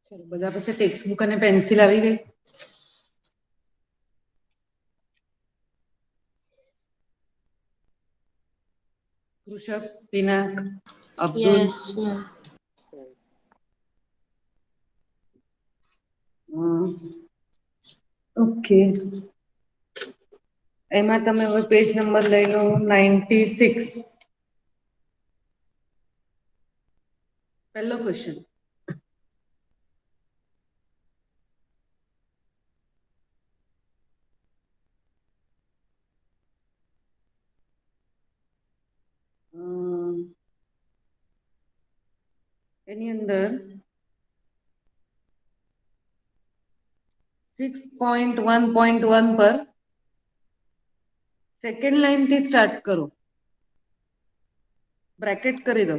ચલો બધા પાસે ટેક્સ્ટ બુક અને પેન્સિલ આવી ગઈ? Rishabh, Pinak, Abdul? Yes, ma'am. Okay, એમાં તમે હવે પેજ નંબર લઈ લો 96. પહેલો ક્વેશ્ચન. એની અંદર 6.1.1 પર સેકન્ડ લાઈન થી સ્ટાર્ટ કરો, બ્રેકેટ કરી દો.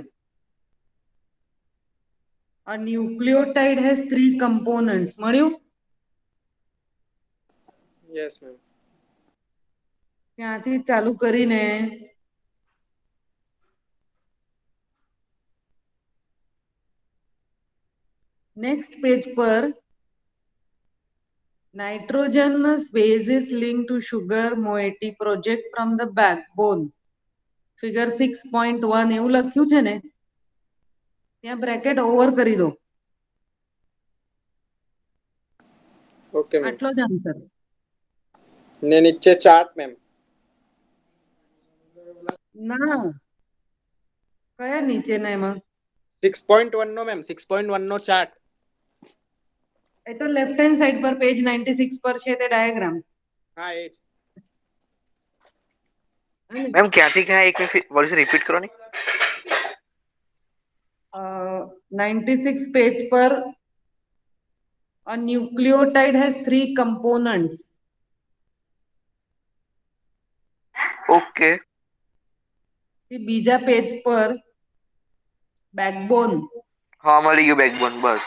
A nucleotide has 3 components. મળ્યું? Yes ma'am. ત્યાંથી ચાલુ કરીને નેક્સ્ટ પેજ પર nitrogenous base is linked to sugar moiety project from the backbone. Figure 6.1 એવું લખ્યું છે ને, ત્યાં બ્રેકેટ ઓવર કરી દો. Okay ma'am. આટલો જ આન્સર. ને નીચે ચાર્ટ મેમ. ના, કયા નીચેના એમાં? 6.1 નો મેમ, 6.1 નો ચાર્ટ. એ તો લેફ્ટ હેન્ડ સાઈડ પર પેજ 96 પર છે તે ડાયાગ્રામ. હા એ જ. મેમ ક્યાંથી ક્યાં એક વર્ષ રિપીટ કરો ને. 96 પેજ પર a nucleotide has 3 components. Okay. બીજા પેજ પર બેકબોન. હા મળી ગયું બેકબોન, બસ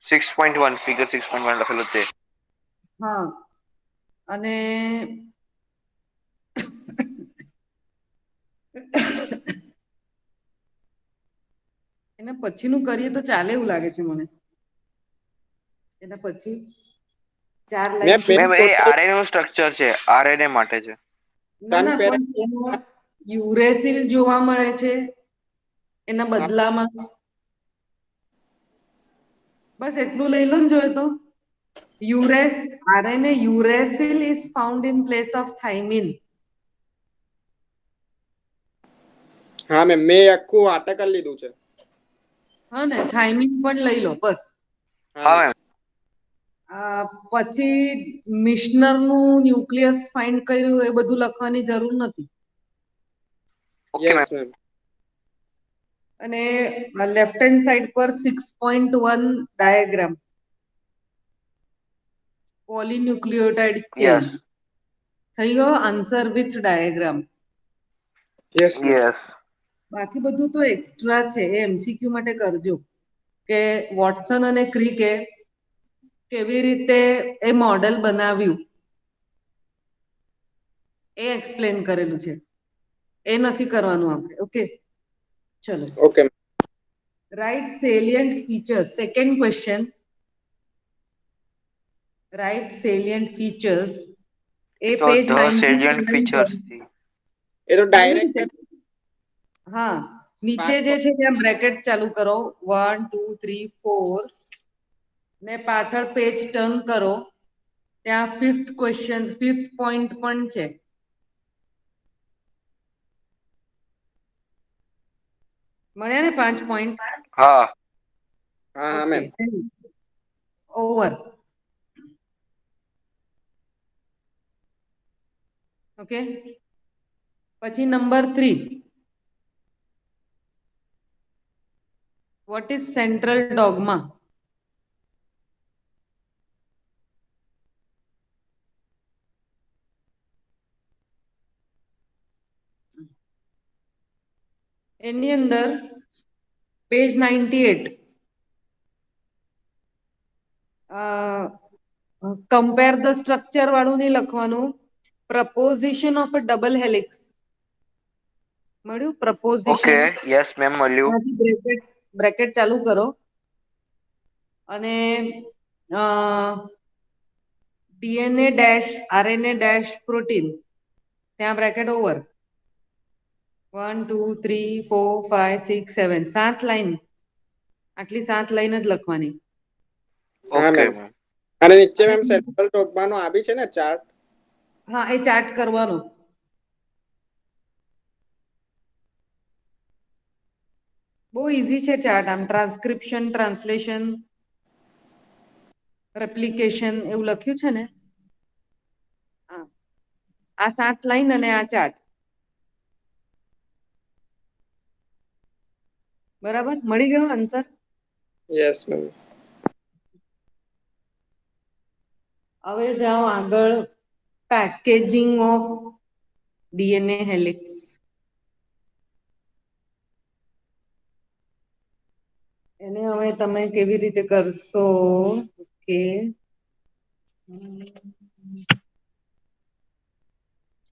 6.1 ફિગર 6.1 લખેલું છે. હા, અને એના પછીનું કરીએ તો ચાલે એવું લાગે છે મને. એના પછી 4 લાઈન છે. મેમ એ આરએનએ નું સ્ટ્રક્ચર છે, આરએનએ માટે છે. ના ના, પણ એમાં યુરેસિલ જોવા મળે છે એના બદલામાં. બસ એટલું લઈ લો ને જોઈએ તો. RNA uracil is found in place of thymine. હા મેમ, મેં આખું આર્ટિકલ લીધું છે. હા ને, થાઇમિન પણ લઈ લો બસ. હા મેમ. પછી મિશનર નું ન્યુક્લિયસ ફાઇન્ડ કર્યું એ બધું લખવાની જરૂર નથી. Yes ma'am. અને લેફ્ટ હેન્ડ સાઈડ પર 6.1 ડાયાગ્રામ, પોલીન્યુક્લિયોટાઇડ ચેન. યસ થઈ ગયો answer with diagram. Yes ma'am. Yes. બાકી બધું તો એક્સ્ટ્રા છે, એ એમસીક્યુ માટે કરજો કે વોટસન અને ક્રિકે કેવી રીતે એ મોડેલ બનાવ્યું એ એક્સપ્લેન કરેલું છે, એ નથી કરવાનું આપણે. ઓકે, ચલો. Okay. Right salient features. Second question. Right salient features. એ તો પેજ ધ સેલિયન્ટ 97 પર. ફીચર્સ. એ તો મળ્યું ડાયરેક્ટ. ને? હા, નીચે જે છે ત્યાં બ્રેકેટ ચાલુ કરો, 1 2 3 4, ને પાછળ પેજ ટર્ન કરો, ત્યાં ફિફ્થ ક્વેશ્ચન, ફિફ્થ પોઈન્ટ પણ છે. મળ્યા ને 5 પોઈન્ટ? હા. હા હા ઓકે, મેમ. ઓવર. ઓકે, પછી number 3. What is central dogma? એની અંદર પેજ 98 કમ્પેર ધ સ્ટ્રક્ચર વાળું નહીં લખવાનું, proposition of a double helix મળ્યું. પ્રપોઝિશન ઓકે યસ મેમ મળ્યું. બ્રેકેટ ચાલુ કરો અને DNA dash RNA dash protein ત્યાં બ્રેકેટ ઓવર 1 2 3 4 5 6 7 7 લાઈન, આટલી 7 લાઈન જ લખવાની. હા ઓકે મેમ. મેમ. અને નીચે મેમ સેન્ટ્રલ ટોપમાં નો આવી છે ને ચાર્ટ, હા એ ચાર્ટ કરવાનો. બહુ ઈઝી છે ચાર્ટ. આમ ટ્રાન્સક્રિપ્શન, ટ્રાન્સલેશન, રેપ્લિકેશન એવું લખ્યું છે ને. આ 7 લાઈન અને આ ચાર્ટ બરાબર મળી ગયો આન્સર. Yes ma'am. હવે જાઓ આગળ, પેકેજિંગ ઓફ ડીએનએ હેલિક્સ. એને હવે તમે કેવી રીતે કરશો? ઓકે,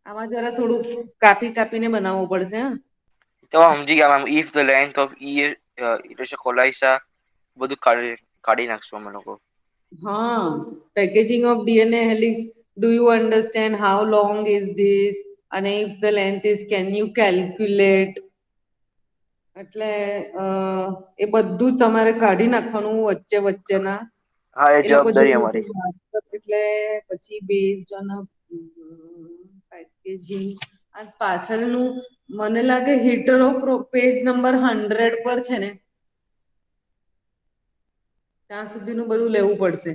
આમાં જરા થોડું કાપી કાપીને બનાવવું પડશે. તો સમજી ગયા ma'am. If the length of E coli બધું કાઢી નાખશું અમે લોકો. હા, packaging of DNA helix. Do you understand how long is this? અને if the length is can you calculate? એટલે એ બધું જ તમારે કાઢી નાખવાનું વચ્ચે વચ્ચેના. હા એ એ લોકો જવાબદારી જોઈ અમારી. એટલે પછી બેઝડ ઓન પેકેજિંગ. આ પાછળનું મને લાગે હીટરો પેજ નંબર 100 પર છે ને, ત્યાં સુધીનું બધું લેવું પડશે.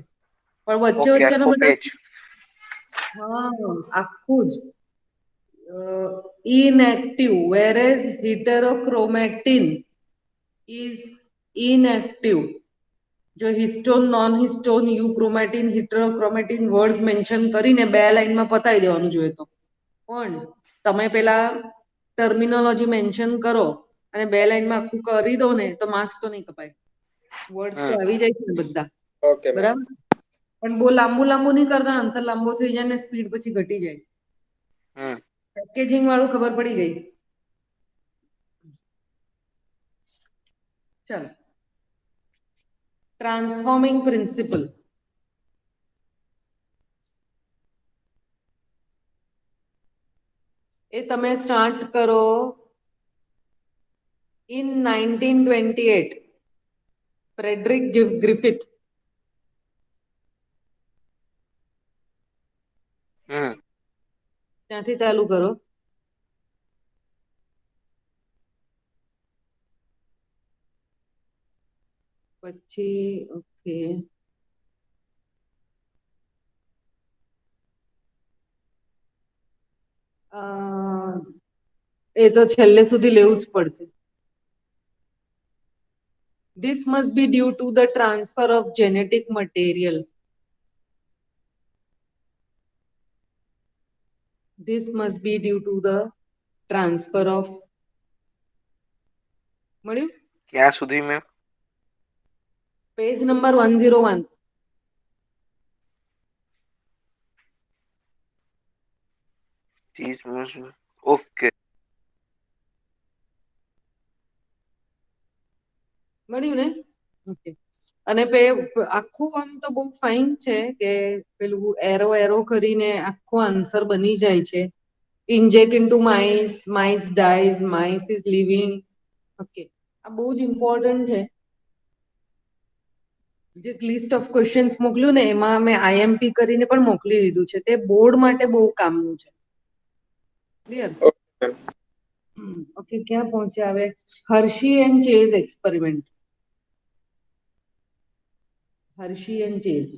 પણ વચ્ચે ઓકે વચ્ચેના આખો બધા, પેજ. હા આખું જ inactive, whereas heterochromatin is inactive. જો histone, non histone, euchromatin, heterochromatin words mention કરીને 2 લાઈનમાં પતાવી દેવાનું જોઈએ તો. પણ તમે પેલા ટર્મિનોલોજી મેન્શન કરો અને 2 લાઈનમાં આખું કરી દો ને તો માર્ક્સ તો નહીં કપાય. વર્ડ્સ તો આવી જાય છે ને બધા, ઓકે મેમ. બરાબર. પણ બહુ લાંબુ લાંબુ નહીં કરતા, આન્સર લાંબો થઈ જાય ને સ્પીડ પછી ઘટી જાય. પેકેજિંગ વાળું ખબર પડી ગઈ. ચાલો, ટ્રાન્સફોર્મિંગ પ્રિન્સિપલ. એ તમે સ્ટાર્ટ કરો ઇન 1928, ફ્રેડરિક ગ્રિફિથ. ત્યાંથી ચાલુ કરો. પછી ઓકે, એ તો છેલ્લે સુધી લેવું જ પડશે. This must be due to the transfer of genetic material. This must be due to the transfer of. મળ્યું? ક્યાં સુધી મેમ? Page number 101. ઓકે. મળ્યું ને? ઓકે. અને આખું આમ તો બહુ ફાઇન છે કે પેલું એરો એરો કરીને આખો આન્સર બની જાય છે. Inject into mice, mice dyes, mice is living. Okay, આ બહુ જ ઇમ્પોર્ટન્ટ છે. જે લિસ્ટ ઓફ ક્વેશ્ચન્સ મોકલ્યું ને એમાં મેં આઈએમપી કરીને પણ મોકલી દીધું છે. તે બોર્ડ માટે બહુ કામનું છે. ક્લિયર? ઓકે, ક્યાં પહોંચ્યા હવે? Hershey and Chase experiment. Hershey and Chase.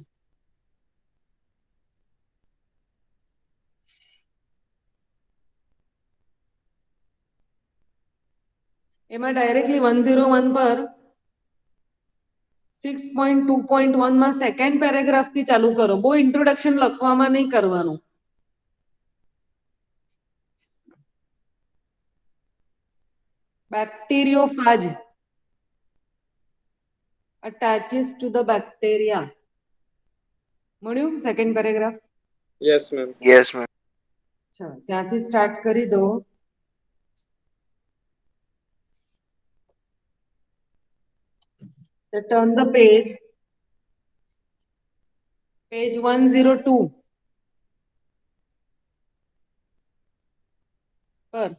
એમાં ડાયરેક્ટલી 101 પર 6.2.1 માં સેકન્ડ પેરેગ્રાફ થી ચાલુ કરો. બહુ ઇન્ટ્રોડક્શન લખવામાં નહીં કરવાનું. Bacteriophage attaches to the bacteria. મળ્યું second paragraph? Yes ma'am. Yes ma'am. ચાલો ત્યાંથી સ્ટાર્ટ કરી દો. So turn the page. Page 102 પર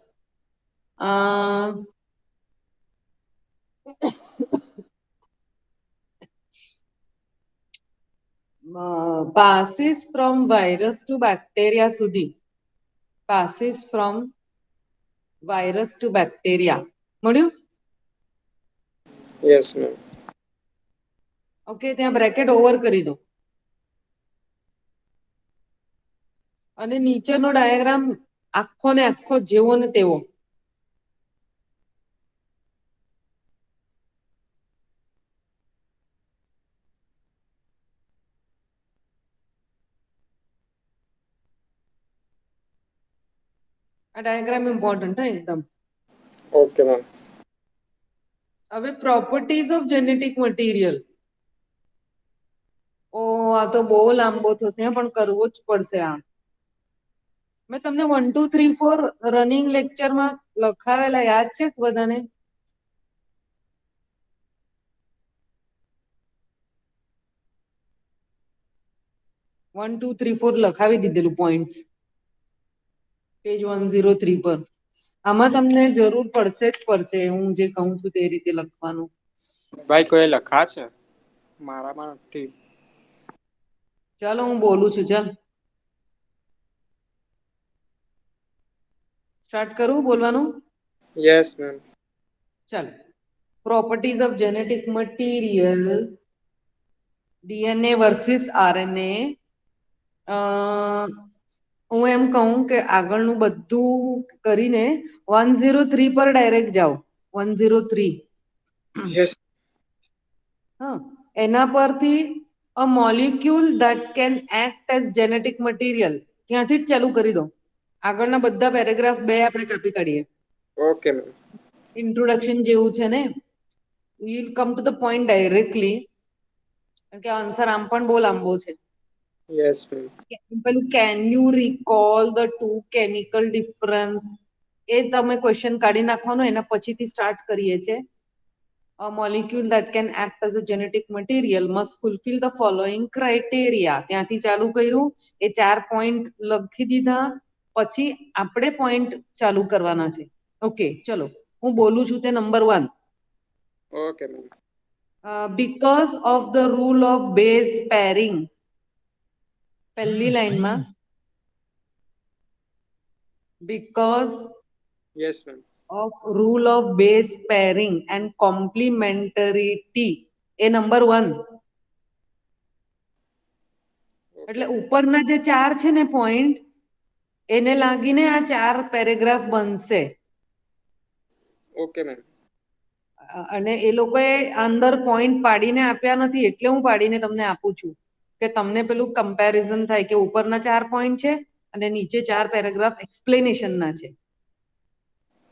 passes from virus to bacteria સુધી. Passes from virus to bacteria. મળ્યું? Yes ma'am. ઓકે, ત્યાં બ્રેકેટ ઓવર કરી દો અને નીચેનો ડાયાગ્રામ આખો ને આખો જેવો ને તેવો. આ ડાયાગ્રામ ઇમ્પોર્ટન્ટ હે એકદમ. Okay ma'am. હવે પ્રોપર્ટીઝ ઓફ જેનેટિક મટીરિયલ. ઓ આ તો બહુ લાંબો થશે પણ કરવો જ પડશે આ. મેં તમને 1 2 3 4 રનિંગ લેક્ચરમાં લખાવેલા યાદ છે બધાને? વન ટુ થ્રી ફોર લખાવી દીધેલું પોઈન્ટ્સ પેજ 103 પર. આમાં તમને જરૂર પડશે જ પડશે, હું જે કહું છું તે રીતે લખવાનું. ભાઈ કોઈ લખા છે? મારામાં નથી. ચાલો હું બોલું છું. ચાલ સ્ટાર્ટ કરું બોલવાનું? Yes ma'am. ચાલો. Properties of genetic material, DNA versus RNA. હું એમ કહું કે આગળનું બધું કરીને 103 પર ડાયરેક્ટ જાઓ. 103. યસ. હા, એના પરથી a molecule that can act as genetic material, ત્યાંથી જ ચાલુ કરી દો. આગળના બધા પેરેગ્રાફ બે આપણે કાપી કાઢીએ. Okay ma'am. ઇન્ટ્રોડક્શન જેવું છે ને, we'll come to the point directly, કારણ કે આન્સર આમ પણ બહુ લાંબો છે. Yes ma'am. પેલું can you recall the two chemical difference, એ તમે ક્વેશ્ચન કાઢી નાખવાનો, એના પછીથી સ્ટાર્ટ કરીએ છે. A molecule that can act as a genetic material must fulfill the following criteria. ત્યાંથી ચાલુ કર્યું, એ 4 પોઈન્ટ લખી દીધા, પછી આપણે પોઈન્ટ ચાલુ કરવાના છે. ઓકે ચલો હું બોલું છું તે number 1. Okay ma'am. because of the rule of base pairing. પહેલી લાઈનમાં because yes ma'am. of rule of base pairing and complementarity, A number 1. એટલે ઉપરના જે 4 છે ને પોઈન્ટ, એને લાગીને આ 4 પેરેગ્રાફ બનશે. Okay ma'am. અને એ લોકોએ અંદર પોઈન્ટ પાડીને આપ્યા નથી, એટલે હું પાડીને તમને આપું છું કે તમને પેલું કમ્પેરિઝન થાય કે ઉપરના 4 પોઈન્ટ છે અને નીચે 4 પેરેગ્રાફ એક્સપ્લેનેશન ના છે.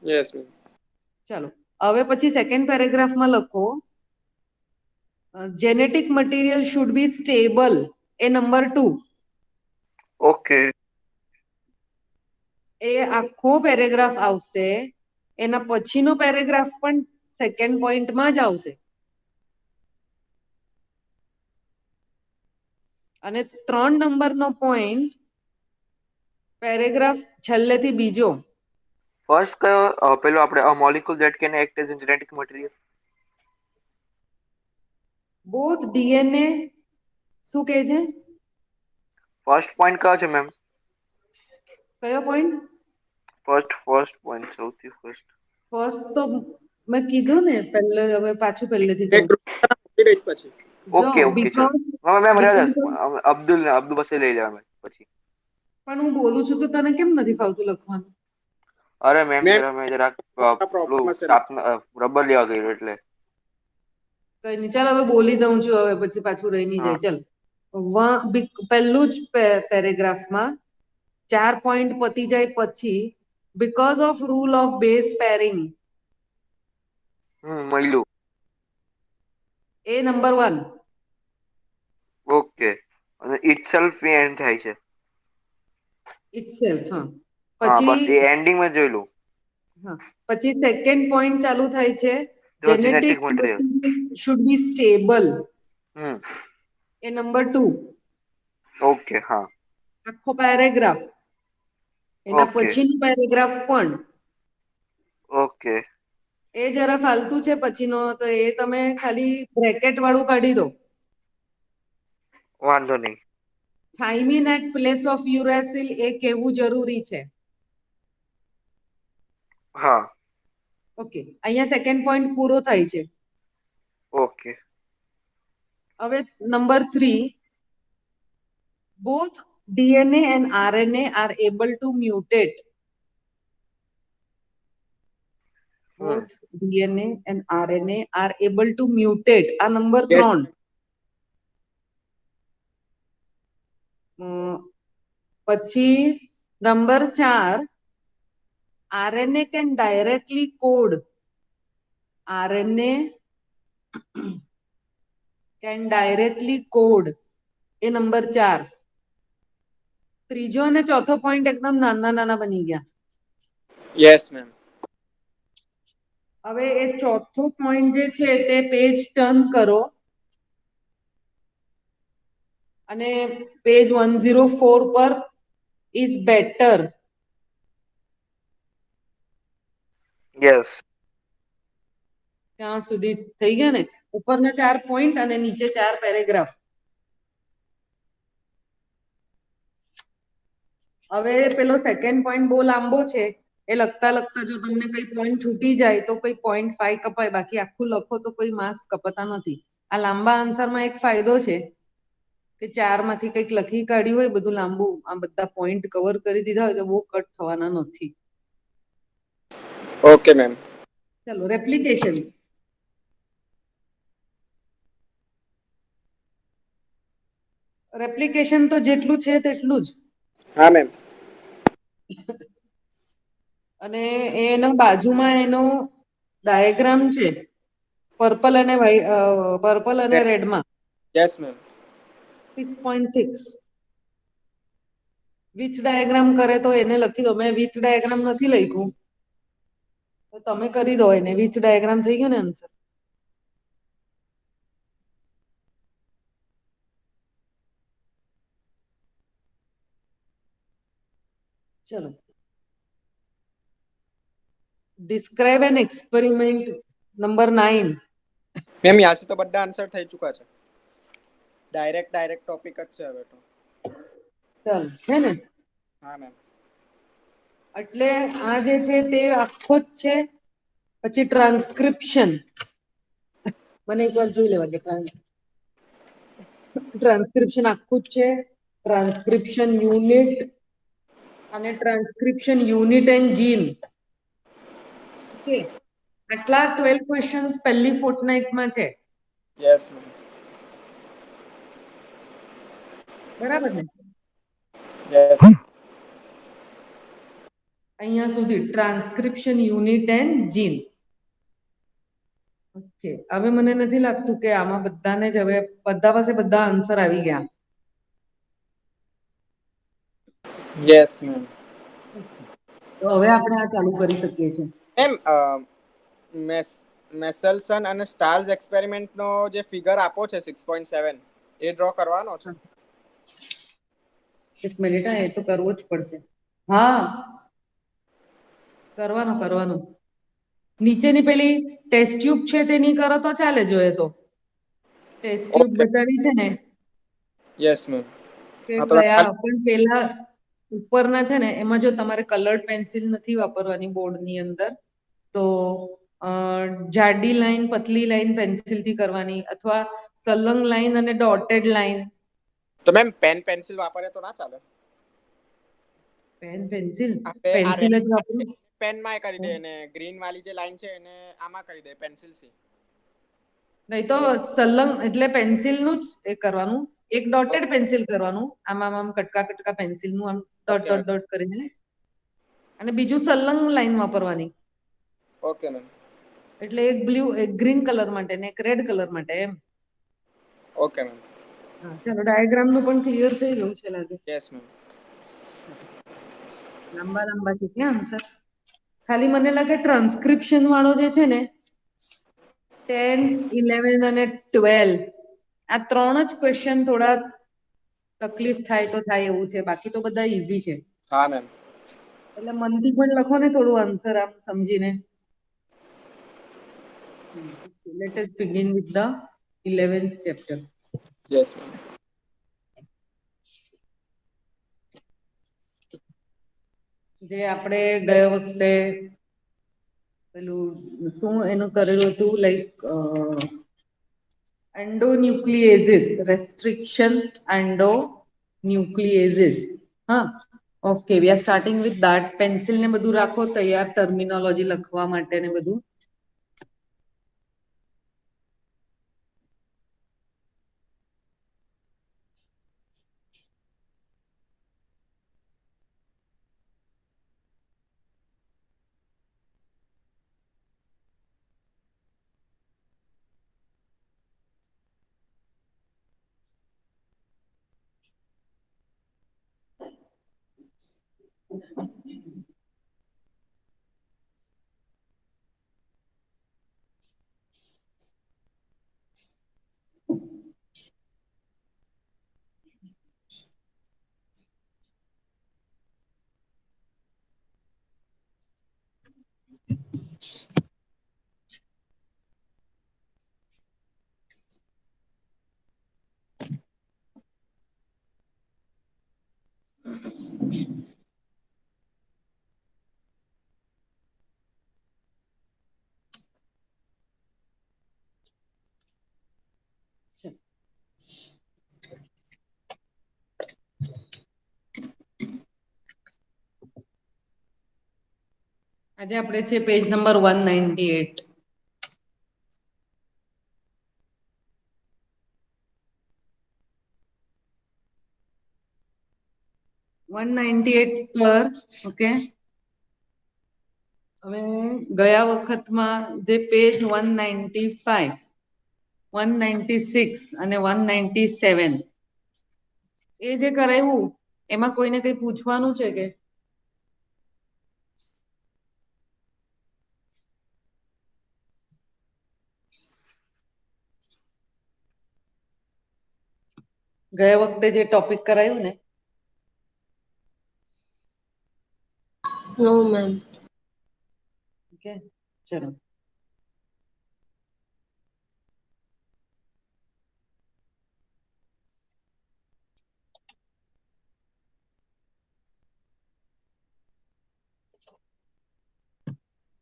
Yes ma'am. ચાલો હવે પછી સેકન્ડ પેરેગ્રાફમાં લખો genetic material should be stable, એ નંબર 2. ઓકે. એ આખો પેરેગ્રાફ આવશે, એના પછીનો પેરેગ્રાફ પણ સેકન્ડ પોઈન્ટમાં જ આવશે. અને 3 નંબરનો પોઈન્ટ પેરેગ્રાફ છેલ્લેથી બીજો. ફર્સ્ટ કયો પેલો આપણે a molecule that can act as a genetic material. Both DNA શું કહે છે? ફર્સ્ટ પોઈન્ટ કયો છે મેમ? કયો પોઈન્ટ? ફર્સ્ટ પોઈન્ટ, સૌથી ફર્સ્ટ. ફર્સ્ટ તો મેં કીધું ને પહેલે, હવે પાછું પહેલેથી એક કહું. મૂકી દઈશ પછી. ઓકે ઓકે ચલો મેમ અબ્દુલ પાસે લઈ લેવા મેમ પછી. પણ હું બોલું છું તો તને કેમ નથી ફાવતું લખવાનું? અરે મેમ મેમ જરા મેં જરાક પ્રોબ્લેમ હશે. રબર લેવા ગયું એટલે. કઈ નહીં, ચાલ હવે બોલી દઉં છું, હવે પછી પાછું રહી નહીં જાય. ચાલ પહેલું જ પેરેગ્રાફમાં 4 પોઈન્ટ પતી જાય પછી because of rule of base pairing, મળ્યું. એ નંબર 1. ઓકે. અને ઇટસેલ્ફ એન્ડ થાય છે. ઇટસેલ્ફ. હા. હા, બસ પછી એ એન્ડિંગમાં જોયેલું. હા, પછી સેકન્ડ પોઈન્ટ ચાલુ થાય છે તો genetic genetic material. Should be stable. Hmm. A number 2. Okay. હા. આખો પેરેગ્રાફ, એના ઓકે. પછીનું પેરેગ્રાફ પણ. ઓકે. એ જરા ફાલતુ છે પછીનો, તો એ તમે ખાલી બ્રેકેટ વાળું કાઢી દો. વાંધો નહીં. Thiamine at place of uracil એ કહેવું જરૂરી છે. હા. ઓકે, અહીંયા સેકન્ડ પોઈન્ટ પૂરો થાય છે. ઓકે. હવે number 3. both DNA and RNA are able to mutate. Both DNA and RNA are able to mutate. આ નંબર Yes. 3. પછી number 4. RNA can directly code. RNA can directly code. A number 4. ત્રીજો અને ચોથો point એકદમ નાના નાના બની ગયા. Yes, ma'am. હવે એ ચોથો પોઈન્ટ જે છે તે પેજ ટર્ન કરો અને પેજ 104 પર ઇઝ બેટર. યસ. ત્યાં સુધી થઈ ગયા ને? ઉપરના 4 પોઈન્ટ અને નીચે 4 પેરેગ્રાફ. હવે પેલો સેકન્ડ પોઈન્ટ બહુ લાંબો છે, એ લખતા લખતા જો તમને કઈ પોઈન્ટ છૂટી જાય તો કોઈ 0.5 કપાય, બાકી આખું લખો તો કોઈ માર્ક્સ કપાતા નથી. આ લાંબા આન્સરમાં એક ફાયદો છે કે 4 માંથી કંઈક લખી કાઢ્યું હોય બધું લાંબુ, આ બધા પોઈન્ટ કવર કરી દીધા હોય તો બહુ કટ થવાના નથી. Okay, ma'am. ચલો રેપ્લિકેશન. રેપ્લિકેશન તો જેટલું છે તેટલું જ. હા, ma'am. અને એના બાજુમાં એનો ડાયાગ્રામ છે પર્પલ અને રેડમાં. Yes, ma'am. 6.6. વિથ ડાયાગ્રામ કરે તો એને લખી દો. મેં વિથ ડાયાગ્રામ નથી લખ્યું, તો તમે કરી દો એને. વિથ ડાયાગ્રામ થઈ ગયો ને આન્સર. ચલો, describe an experiment number 9. Ma'am यहाँ से तो બધા આન્સર થઈ ચૂકા છે. ડાયરેક્ટ ટોપિક જ છે હવે તો. ચાલ છે ને? હા મેમ. એટલે આ જે છે તે આખો જ છે. પછી ટ્રાન્સક્રિપ્શન. મને એકવાર જોઈ લેવા દે. ટ્રાન્સક્રિપ્શન આખું જ છે. ટ્રાન્સક્રિપ્શન યુનિટ અને transcription unit and gene. Okay, આટલા 12 ક્વેશ્ચન્સ પહેલી ફોર્ટનાઇટમાં છે. Yes ma'am. બરાબર ને? યસ. અહીંયા સુધી transcription unit and gene. Okay, હવે મને નથી લાગતું કે આમાં બધાને જ હવે બધા પાસે બધા આન્સર આવી ગયા. Yes ma'am. તો હવે આપણે આ ચાલુ કરી શકીએ છીએ. મેમ મેસેલ્સન અને સ્ટાર્સ એક્સપેરિમેન્ટનો જે ફિગર આપો છે 6.7 એ ડ્રો કરવાનો છે. એક મિનિટ, એ તો કરવો જ પડશે. હા, કરવાનું. નીચેની પેલી ટેસ્ટ ટ્યુબ છે તે નહીં કરો તો ચાલે. જોઈએ તો ટેસ્ટ ટ્યુબ ઓકે. બતાવી છે ને યસ મેમ. કે હા તો ગયા પણ પેલા ઉપરના છે ને એમાં જો તમારે કલર્ડ પેન્સિલ નથી વાપરવાની બોર્ડની અંદર, તો જાડી લાઈન પતલી લાઈન પેન્સિલથી કરવાની, અથવા સલંગ લાઈન અને ડોટેડ લાઈન. તો મેમ પેન પેન્સિલ વાપરે તો ના ચાલે? પેન્સિલ આપણે આ પેન્સિલ જ વાપરું. પેનમાં એ કરી દે, અને ગ્રીન વાળી જે લાઈન છે એને આમાં કરી દે પેન્સિલ થી. નહીં તો સલંગ એટલે પેન્સિલ નું જ એ કરવાનું. એક ડોટેડ પેન્સિલ કરવાનું, આમ કટકા પેન્સિલ નું આમ dot okay dot ma'am. Dot કરીને, અને બીજું સલંગ લાઈન વાપરવાની. Okay ma'am. એટલે એક બ્લુ એક ગ્રીન કલર માટે ને એક રેડ કલર માટે એમ. Okay ma'am. હા ચાલો ડાયાગ્રામ નું પણ ક્લિયર થઈ ગયું છે લાગે. Yes ma'am. લાંબા લાંબા છે ક્યાં આન્સર. ખાલી મને લાગે ટ્રાન્સક્રિપ્શન વાળો જે છે ને 10, 11 અને 12 આ ત્રણ જ ક્વેશ્ચન થોડા તકલીફ થાય તો થાય એવું છે, બાકી તો બધા ઈઝી છે. હા મેમ. એટલે મનથી પણ લખો ને થોડું આન્સર આમ સમજીને. Let us begin with the 11th chapter. Yes ma'am. જે આપણે ગયા વખતે પેલું શું એનું કરેલું હતું લાઈક endonucleases, restriction endonucleases. હા okay we are starting with that. Pencil ને બધું રાખો તૈયાર ટર્મિનોલોજી લખવા માટે ને બધું. આજે આપણે છે પેજ નંબર 198. પર ઓકે હવે ગયા વખતમાં જે પેજ 195, 196 અને 197 એ જે કરાયું એમાં કોઈને કઈ પૂછવાનું છે કે ગયા વખતે જે ટોપિક કરાયું ને नो मैम. ઓકે ચલો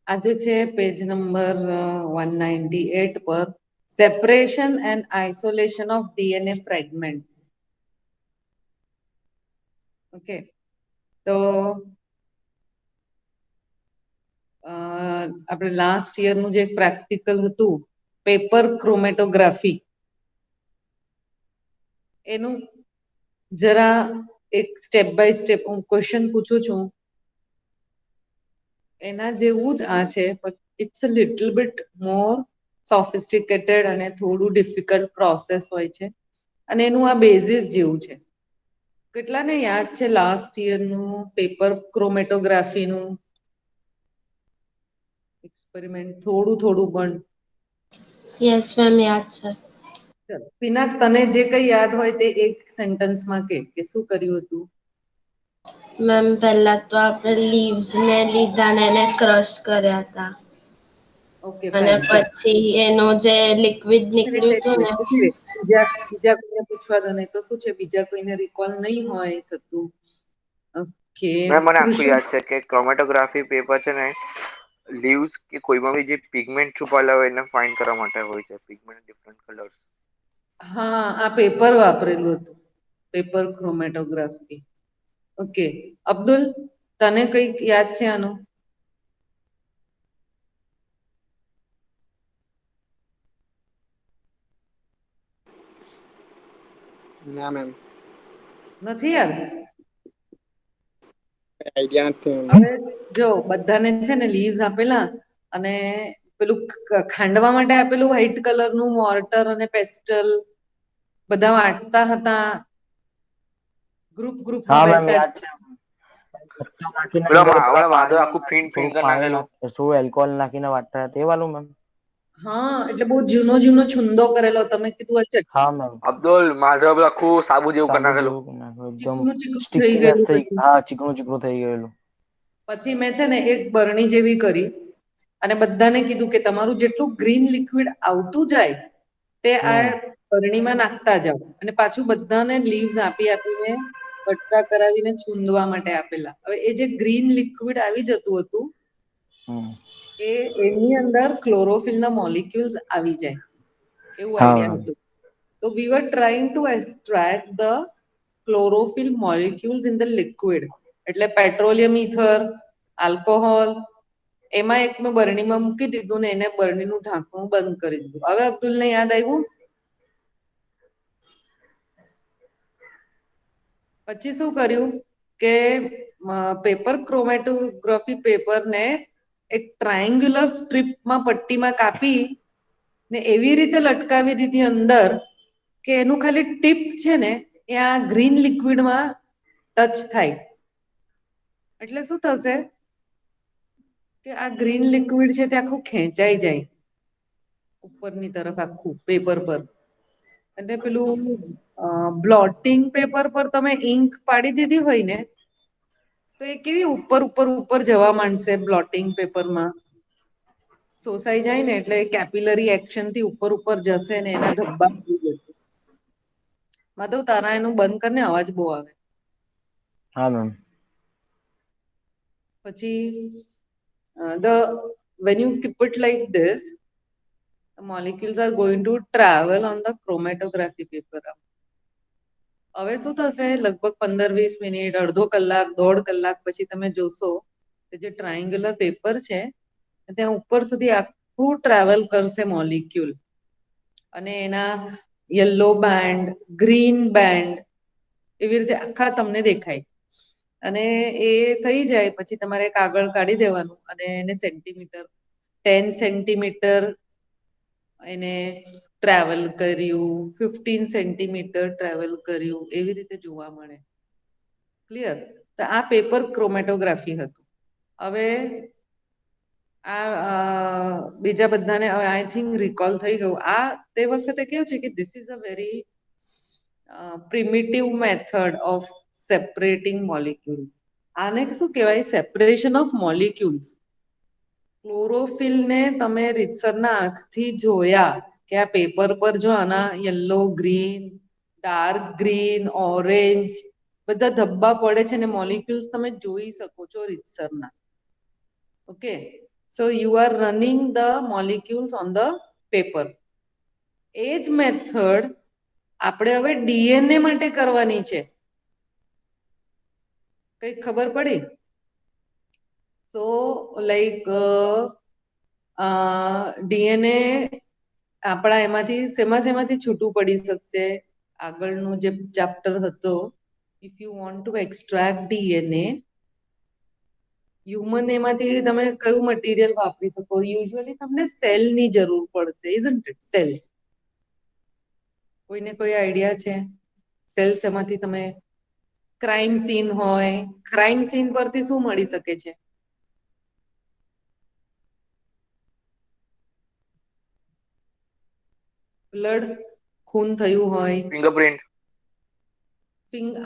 આજે છે પેજ નંબર 198 પર separation and isolation of DNA fragments. Okay તો આપણે લાસ્ટ યરનું જે પ્રેક્ટિકલ હતું પેપર ક્રોમેટોગ્રાફી એનું જરા એક સ્ટેપ બાય સ્ટેપ હું ક્વેશ્ચન પૂછું છું એના જેવું જ આ છે but it's a little bit more sophisticated અને થોડું ડિફિકલ્ટ પ્રોસેસ હોય છે અને એનું આ બેઝિસ જેવું છે. કેટલાને યાદ છે લાસ્ટ યરનું પેપર ક્રોમેટોગ્રાફીનું એક્સપેરિમેન્ટ થોડું થોડું પણ यस मैम याद છે. ચલો પિનાક તને જે કઈ યાદ હોય તે એક સેન્ટેન્સમાં કે શું કર્યું હતું. મેમ પહેલા તો આપણે લીવ્સ ને લીધા ને એને ક્રશ કર્યા હતા ઓકે અને ફાઇન ચલ પછી એનું જે લિક્વિડ નીકળ્યું હતું ને બીજા કોઈને પૂછવા દો નહીં તો શું છે બીજા કોઈને રિકોલ નહીં હોય થતું. ઓકે મેમ મને આખું કૃષિ યાદ છે કે ક્રોમેટોગ્રાફી પેપર છે ને લીવ્સ કે કોઈમાં બી જે પિગમેન્ટ છુપાયેલા હોય એને ફાઇન્ડ કરવા માટે હોય છે. Pigment different colours. હા આ પેપર વાપરેલું હતું પેપર ક્રોમેટોગ્રાફી. ઓકે અબ્દુલ તને કઈક યાદ છે આનું. ના મેમ. નથી યાદ. આઈડિયા નથી. હવે જો બધાને છે ને લીવ્સ આપેલા અને પેલું ખાંડવા માટે આપેલું વ્હાઈટ કલરનું મોર્ટર અને પેસ્ટલ બધા વાંટતા હતા, ગ્રુપમાં હા મેમ બેસાડ યાદ છે. પત્તા નાખીને પેલો અંદર હમણાં વાંદો પાણી આખું ફીણ ફીણ થોડુંક કરી પાણી નાખેલું. શું એલ્કોહોલ નાખીને વાટતા હતા, તે વાળું મેમ? હા, એટલે બહુ જૂનો છુંદો કરેલો. તમે કીધું આ હા મેમ, અબ્દુલ માધવ પેલું આખું સાબુ જેવું કરી સાબુ નાખેલું. જેવું નાખ્યું, એકદમ ચીકણું થઈ સ્ટીકીનેસ ગયેલું. થઈ પછી હા ચીકણું થઈ ગયેલું. પછી મેં છે ને એક બરણી જેવી કરી અને બધાને કીધું કે તમારું જેટલું ગ્રીન લિક્વિડ આવતું જાય તે આ બરણીમાં નાખતા જાઓ, અને પાછું બધાને લીવ્સ આપીને કટકા કરાવીને છૂંદવા માટે આપેલા. હવે એ જે ગ્રીન લિક્વિડ આવી જતું હતું એની અંદર ક્લોરોફિલના મોલિક્યુલ્સ આવી જાય એવું હા આઈડિયા મેમ. હતું. તો we were trying to extract the chlorophyll molecules in the liquid. એટલે પેટ્રોલિયમ ઇથર, આલ્કોહોલ, એમાં એક મેં બરણીમાં મૂકી દીધું ને એને બરણીનું ઢાંકણું બંધ કરી દીધું. હવે અબ્દુલને યાદ આવ્યું. પછી શું કર્યું કે પેપર ક્રોમેટોગ્રાફી પેપરને એક ટ્રાયેંગ્યુલર સ્ટ્રીપમાં પટ્ટીમાં કાપી ને એવી રીતે લટકાવી દીધી અંદર કે એનું ખાલી ટીપ છે ને એ આ ગ્રીન લિક્વિડમાં ટચ થાય. એટલે શું થશે કે આ ગ્રીન લિક્વિડ છે તે આખું ખેંચાઈ જાય ઉપરની તરફ આખું પેપર પર. અને પેલું બ્લોટિંગ પેપર પર તમે ઇંક પાડી દીધી હોય ને તો એ કેવી ઉપર જવા માંડશે બ્લોટિંગ પેપરમાં. શોષાઈ જાય ને એટલે કેપિલરી એક્શન થી ઉપર જશે ને એના ધબ્બા થઈ જશે. માધવ તારા એનું બંધ કરીને, અવાજ બહુ આવે. હા મેમ. પછી when you keep it like this, the molecules are going to travel on the chromatography paper. હવે શું થશે, લગભગ 15-20 મિનિટ, અડધો કલાક, દોઢ કલાક પછી તમે જોશો કે જે ટ્રાયેંગ્યુલર પેપર છે ત્યાં ઉપર સુધી આખું ટ્રાવેલ કરશે મોલિક્યુલ, અને એના યલો બેન્ડ, ગ્રીન બેન્ડ એવી રીતે આખા તમને દેખાય. અને એ થઈ જાય પછી તમારે કાગળ કાઢી દેવાનું અને એને 10 સેન્ટીમીટર એને ટ્રાવેલ કર્યું, 15 સેન્ટીમીટર ટ્રાવેલ કર્યું, એવી રીતે જોવા મળે. ક્લિયર? તો આ પેપર ક્રોમેટોગ્રાફી હતું. હવે આ બીજા બધાને હવે આઈ થિંક રિકોલ થઈ ગયું. આ તે વખતે કેવું છે કે this is a very primitive method of સેપરેટિંગ molecules. આને શું કહેવાય? Separation of molecules. ક્લોરોફિલને તમે રીતસરના આંખથી જોયા કે આ પેપર પર જો આના yellow, green, dark green, orange બધા ધબ્બા પડે છે ને મોલિક્યુલ્સ તમે જોઈ શકો છો રીતસરના. Okay, so you are running the molecules on the paper. એ જ મેથડ આપણે હવે ડીએનએ માટે કરવાની છે. કઈ ખબર પડી? સો લાઈક ડીએનએ આપણા એમાંથી શેમાંથી છૂટું પડી શકશે? આગળનું જે ચેપ્ટર હતો, if you want to extract DNA, human એમાંથી તમે કયું મટીરિયલ વાપરી શકો? યુઝ્યુઅલી તમને સેલની જરૂર પડશે, ઇઝન્ટ ઇટ? સેલ્સ. કોઈને કોઈ આઈડિયા છે? સેલ્સ એમાંથી તમે ક્રાઇમ સીન હોય, ક્રાઇમ સીન પરથી શું મળી શકે છે? બ્લડ, ખૂન થયું હોય. ફિંગરપ્રિન્ટ.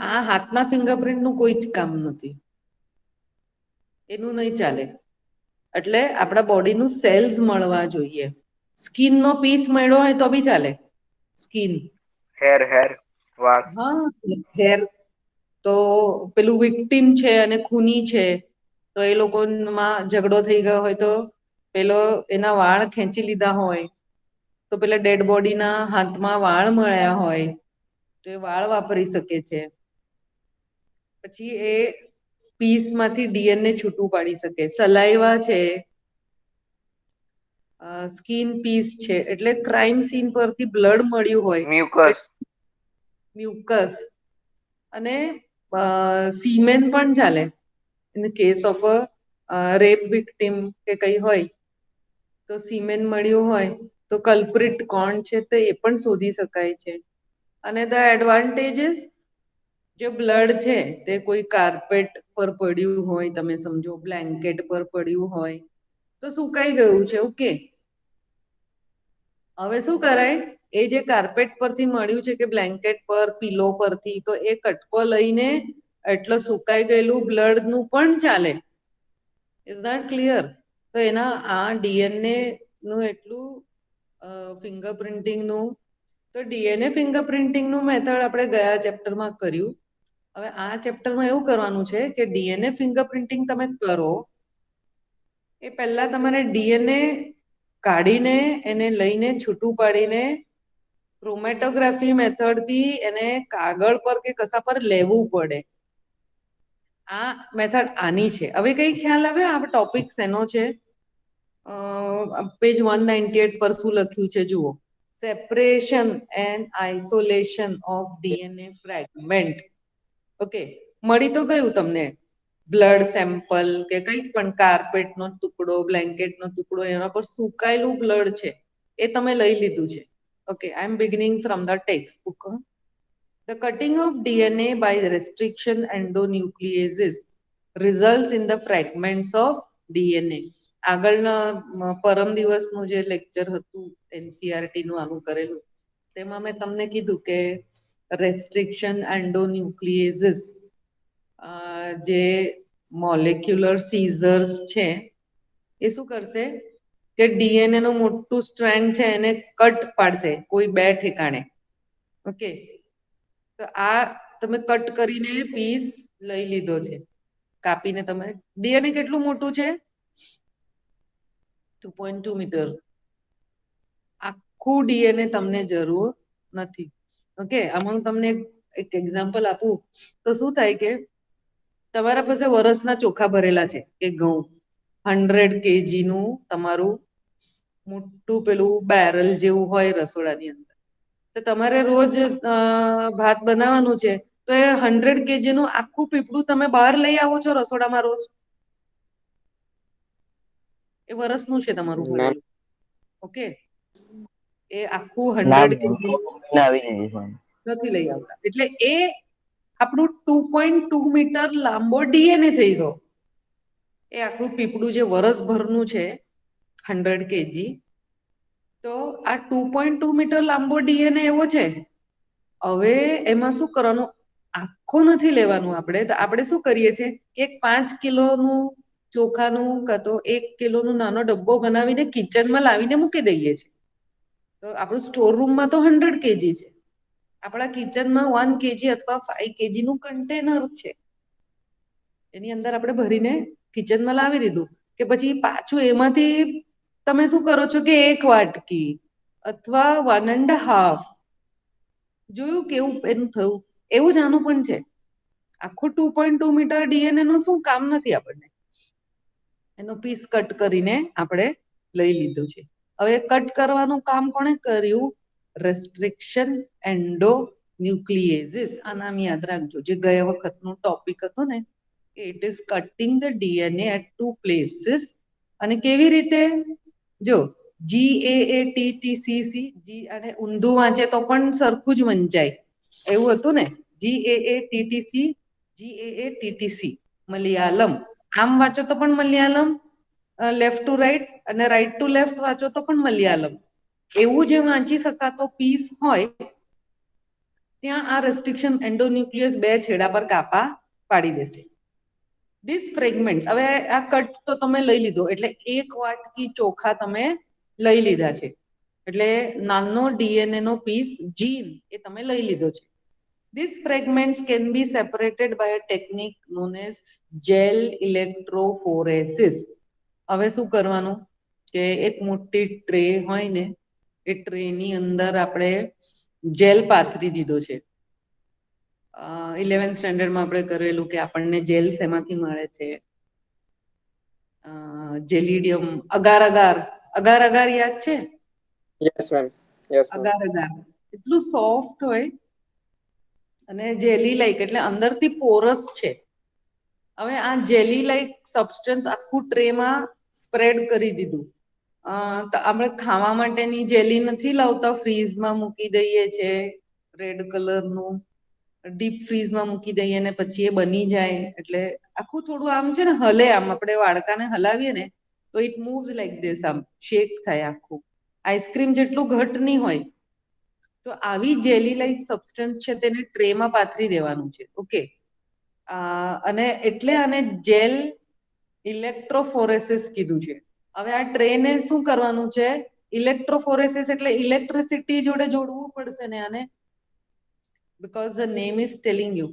આ હાથના ફિંગરપ્રિન્ટનું કોઈ જ કામ નથી, એનું નહીં ચાલે. એટલે આપણા બોડીનું સેલ્સ મળવા જોઈએ. સ્કિનનો પીસ મળ્યો હોય તો બી ચાલે. સ્કિન, હેર વાળ. હા, હેર. તો પેલું વિક્ટિમ છે અને ખૂની છે, તો એ લોકોમાં ઝઘડો થઈ ગયો હોય તો પેલો એના વાળ ખેંચી લીધા હોય, તો પેલા ડેડ બોડીના હાથમાં વાળ મળ્યા હોય તો એ વાળ વાપરી શકે છે. પછી એ પીસમાંથી ડીએનએ છૂટું પાડી શકે. સલાઈવા છે, સ્કિન પીસ છે, એટલે ક્રાઇમ સીન પરથી બ્લડ મળ્યું હોય, મ્યુકસ. મ્યુકસ, અને સીમેન પણ ચાલે in the case of a rape victim કે કઈ હોય તો સિમેન મળ્યું હોય તો કલ્પ્રિટ કોણ છે તો એ પણ શોધી શકાય છે. અને ધ એડવાન્ટેજીસ, જે બ્લડ છે તે કોઈ કાર્પેટ પર પડ્યું હોય, તમે સમજો બ્લેન્કેટ પર પડ્યું હોય તો સુકાઈ ગયું છે, ઓકે. હવે શું કરાય, એ જે કાર્પેટ પરથી મળ્યું છે કે બ્લેન્કેટ પર, પીલો પરથી, તો એ કટકો લઈને એટલે સુકાઈ ગયેલું બ્લડ નું પણ ચાલે. Is that clear? તો એના આ ડીએનએ નું એટલું ફિંગરપ્રિન્ટિંગનું, તો ડીએનએ ફિંગરપ્રિન્ટિંગનું મેથડ આપણે ગયા ચેપ્ટરમાં કર્યું. હવે આ ચેપ્ટરમાં એવું કરવાનું છે કે ડીએનએ ફિંગરપ્રિન્ટિંગ તમે કરો એ પહેલા તમારે ડીએનએ કાઢીને એને લઈને છૂટું પાડીને ક્રોમેટોગ્રાફી મેથડથી એને કાગળ પર કે કશા પર લેવું પડે. આ મેથડ આની છે. હવે કઈ ખ્યાલ આવે આ ટોપિક શેનો છે? પેજ 198 પર શું લખ્યું છે જુઓ. Separation and isolation of DNA fragment. Okay, મળી તો ગયું તમને બ્લડ સેમ્પલ કે કંઈક પણ, કાર્પેટનો ટુકડો, બ્લેન્કેટનો ટુકડો, એના પર સુકાયેલું બ્લડ છે એ તમે લઈ લીધું છે. Okay, I am beginning from the textbook. The cutting of DNA by restriction endonucleases results in the fragments of DNA. આગળના પરમ દિવસનું જે લેક્ચર હતું એનસીઆરટી નું આનું કરેલું, તેમાં મેં તમને કીધું કે રેસ્ટ્રિક્શન એન્ડોન્યુક્લિએઝિસ જે મોલેક્યુલર સીઝર્સ છે એ શું કરશે કે ડીએનએ નું મોટું સ્ટ્રેન્ડ છે એને કટ પાડશે કોઈ બે ઠેકાણે. ઓકે, તો આ તમે કટ કરીને પીસ લઈ લીધો છે, કાપીને. તમે ડીએનએ કેટલું મોટું છે? 2.2 મીટર. આખું ડીએનએ તમને જરૂર નથી. ઓકે, આમાં હું તમને એક એક્ઝામ્પલ આપું તો શું થાય કે તમારા પાસે વરસના ચોખા ભરેલા છે કે ઘઉં, 100 kg નું તમારું મોટું પેલું બેરલ જેવું હોય રસોડાની અંદર, તો તમારે રોજ ભાત બનાવવાનું છે, તો એ 100 kg નું આખું પીપળું તમે બહાર લઈ આવો છો રસોડામાં રોજ? એ વરસનું છે તમારું ના. ભરેલું. ઓકે, એ આખું ના 100 kg આવી દીધી છે. નથી લઈ આવતા. એટલે એ આપણું 2.2 મીટર લાંબો ડીએનએ થઈ ગયો. એ આખું પીપળું જે વરસભરનું છે 100 kg, તો આ 2.2 મીટર લાંબો ડીએનએ એવો છે. હવે એમાં શું કરવાનું, આખો નથી લેવાનું આપણે. તો આપણે શું કરીએ છીએ કે 5 કિલોનું ચોખાનું કાં તો 1 કિલોનું નાનો ડબ્બો બનાવીને કિચનમાં લાવીને મૂકી દઈએ છીએ. તો આપણું સ્ટોર રૂમમાં તો 100 kg છે, આપણા કિચનમાં 1 kg અથવા 5 kg નું કન્ટેનર છે, એની અંદર આપણે ભરીને કિચનમાં લાવી દીધું. કે પછી પાછું એમાંથી તમે શું કરો છો કે 1 વાટકી અથવા 1.5, જોયું કેવું એનું થયું? એવું જ આનું પણ છે. આખું 2.2 મીટર ડીએનએ નું શું કામ નથી આપણને. એનો પીસ કટ કરીને આપણે લઈ લીધું છે. હવે કટ કરવાનું કામ કોણે કર્યું? રેસ્ટ્રિક્શન એન્ડોન્યુક્લિએઝિસ. આ નામ યાદ રાખજો, જે ગયા વખતનો ટોપિક હતો ને. It is cutting the DNA at 2 places. અને કેવી રીતે? જો GAATTCC, જી અને ઊંધું વાંચે તો પણ સરખું જ વંચાય એવું હતું ને. GAATTC મલયાલમ. આમ વાંચો તો પણ મલયાલમ, લેફ્ટ ટુ રાઈટ, અને રાઈટ ટુ લેફ્ટ વાંચો તો પણ મલયાલમ. એવું જે વાંચી શકાતો પીસ હોય ત્યાં આ રેસ્ટ્રિક્શન એન્ડોન્યુક્લિયસ 2 છેડા પર કાપા પાડી દેશે. ધીસ ફ્રેગમેન્ટ્સ, હવે આ કટ તો તમે લઈ લીધો, એટલે 1 વાટકી ચોખા તમે લઈ લીધા છે. એટલે નાનો ડીએનએ નો પીસ, જીન, એ તમે લઈ લીધો છે. These fragments can be separated by a technique known as gel electrophoresis. હવે શું કરવાનું કે એક મોટી ટ્રે હોય ને, એ ટ્રેની અંદર આપણે જેલ પાથરી દીધો છે. 11th સ્ટેન્ડર્ડમાં આપણે કરેલું કે આપણને જેલ શેમાંથી મળે છે? જેલિડિયમ, અગાર અગાર, અગાર અગાર યાદ છે? Yes ma'am, yes ma'am. Agar agar એટલું સોફ્ટ હોય અને જેલી લાઈક, એટલે અંદરથી પોરસ છે. હવે આ જેલી લાઈક સબસ્ટન્સ આખું ટ્રેમાં સ્પ્રેડ કરી દીધું. તો આપણે ખાવા માટેની જેલી નથી લાવતા, ફ્રીઝમાં મૂકી દઈએ છે રેડ કલરનું, ડીપ ફ્રીઝમાં મૂકી દઈએ ને પછી એ બની જાય એટલે આખું થોડું આમ છે ને હલે, આમ આપણે વાડકાને હલાવીએ ને તો ઇટ મૂવ્સ લાઈક ધીસ, આમ શેક થાય આખું. આઈસ્ક્રીમ જેટલું ઘટ નહીં હોય. તો આવી જેલી લાઈક સબસ્ટન્સ છે તેને ટ્રેમાં પાથરી દેવાનું છે. ઓકે, અને એટલે આને જેલ ઇલેક્ટ્રોફોરેસિસ કીધું છે. હવે આ ટ્રેને શું કરવાનું છે? ઇલેક્ટ્રોફોરેસિસ એટલે ઇલેક્ટ્રિસિટી જોડે જોડવું પડશે ને આને, because the name is telling you.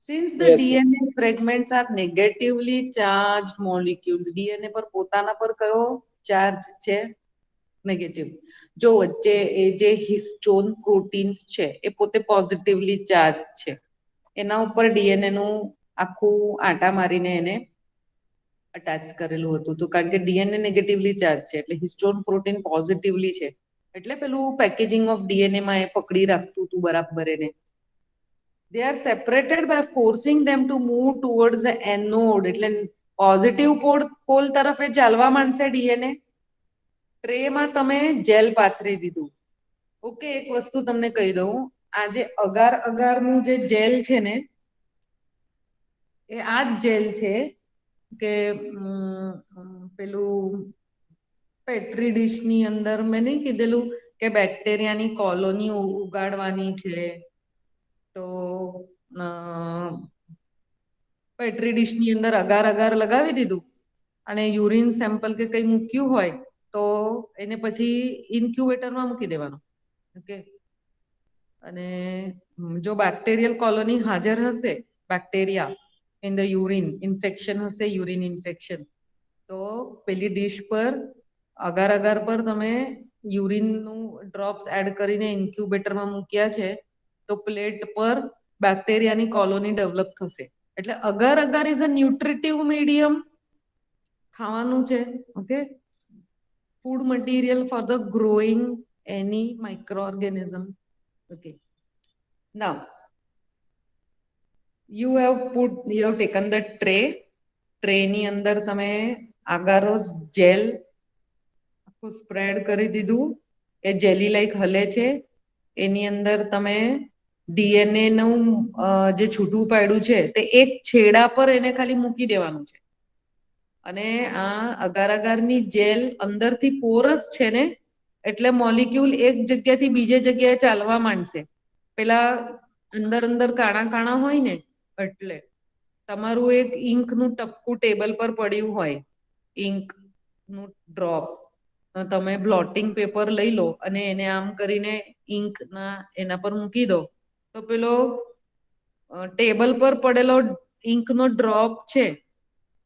Since the Yes, ma'am. DNA fragments are negatively charged molecules, DNA પર પોતાના પર કયો ચાર્જ છે? નેગેટિવ. જો વચ્ચે એ જે હિસ્ટોન પ્રોટીન્સ છે એ પોતે પોઝિટિવલી ચાર્જ છે, એના ઉપર ડીએનએ નું આખું આટા મારીને એને અટેચ કરેલું હતું. તો કારણ કે ડીએનએ નેગેટિવલી ચાર્જ છે એટલે હિસ્ટોન પ્રોટીન પોઝિટિવલી છે, એટલે પેલું પેકેજિંગ ઓફ ડીએનએ માં એ પકડી રાખતું હતું બરાબર એને. They are separated by forcing them to move towards the anode, એટલે પોઝિટિવ પોલ તરફ એ ચાલવા માંડશે ડીએનએ. ટ્રેમાં તમે જેલ પાથરી દીધું. ઓકે, એક વસ્તુ તમને કહી દઉં, આ જે અગાર અગારનું જે જેલ છે ને એ આ જ જેલ છે કે પેલું પેટ્રી ડીશની અંદર મેં નહીં કીધેલું કે બેક્ટેરિયાની કોલોની ઉગાડવાની છે, તો પેટ્રી ડીશની અંદર અગાર અગાર લગાવી દીધું અને યુરિન સેમ્પલ કે કંઈ મૂક્યું હોય તો એને પછી ઇન્ક્યુબેટરમાં મૂકી દેવાનું. ઓકે, અને જો બેક્ટેરિયલ કોલોની હાજર હશે, bacteria in the urine, infection હશે, યુરિન ઇન્ફેક્શન, તો પેલી ડીશ પર અગાર અગાર પર તમે યુરિનનું ડ્રોપ્સ એડ કરીને ઇન્ક્યુબેટરમાં મૂક્યા છે તો પ્લેટ પર બેક્ટેરિયાની કોલોની ડેવલપ થશે. એટલે અગર અગર ઇઝ અ ન્યુટ્રિટિવ મીડિયમ, ખાવાનું છે. Okay, food material for the growing any microorganism. Okay, now you have taken the tray ની અંદર તમે agarose gel આખું સ્પ્રેડ કરી દીધું, એ જેલી લાઈક હલે છે. એની અંદર તમે ડીએનએ નું જે છૂટું પાડ્યું છે તે એક છેડા પર એને ખાલી મૂકી દેવાનું છે, અને આ અગાર અગારની જેલ અંદરથી પોરસ છે ને એટલે મોલિક્યુલ એક જગ્યાથી બીજે જગ્યાએ ચાલવા માંડશે. પેલા અંદર અંદર કાણા કાણા હોય ને, એટલે તમારું એક ઇંકનું ટપકું ટેબલ પર પડ્યું હોય, ઇંકનું ડ્રોપ, તમે બ્લોટિંગ પેપર લઈ લો અને એને આમ કરીને ઇંકના એના પર મૂકી દો, તો પેલો ટેબલ પર પડેલો ઇંકનો ડ્રોપ છે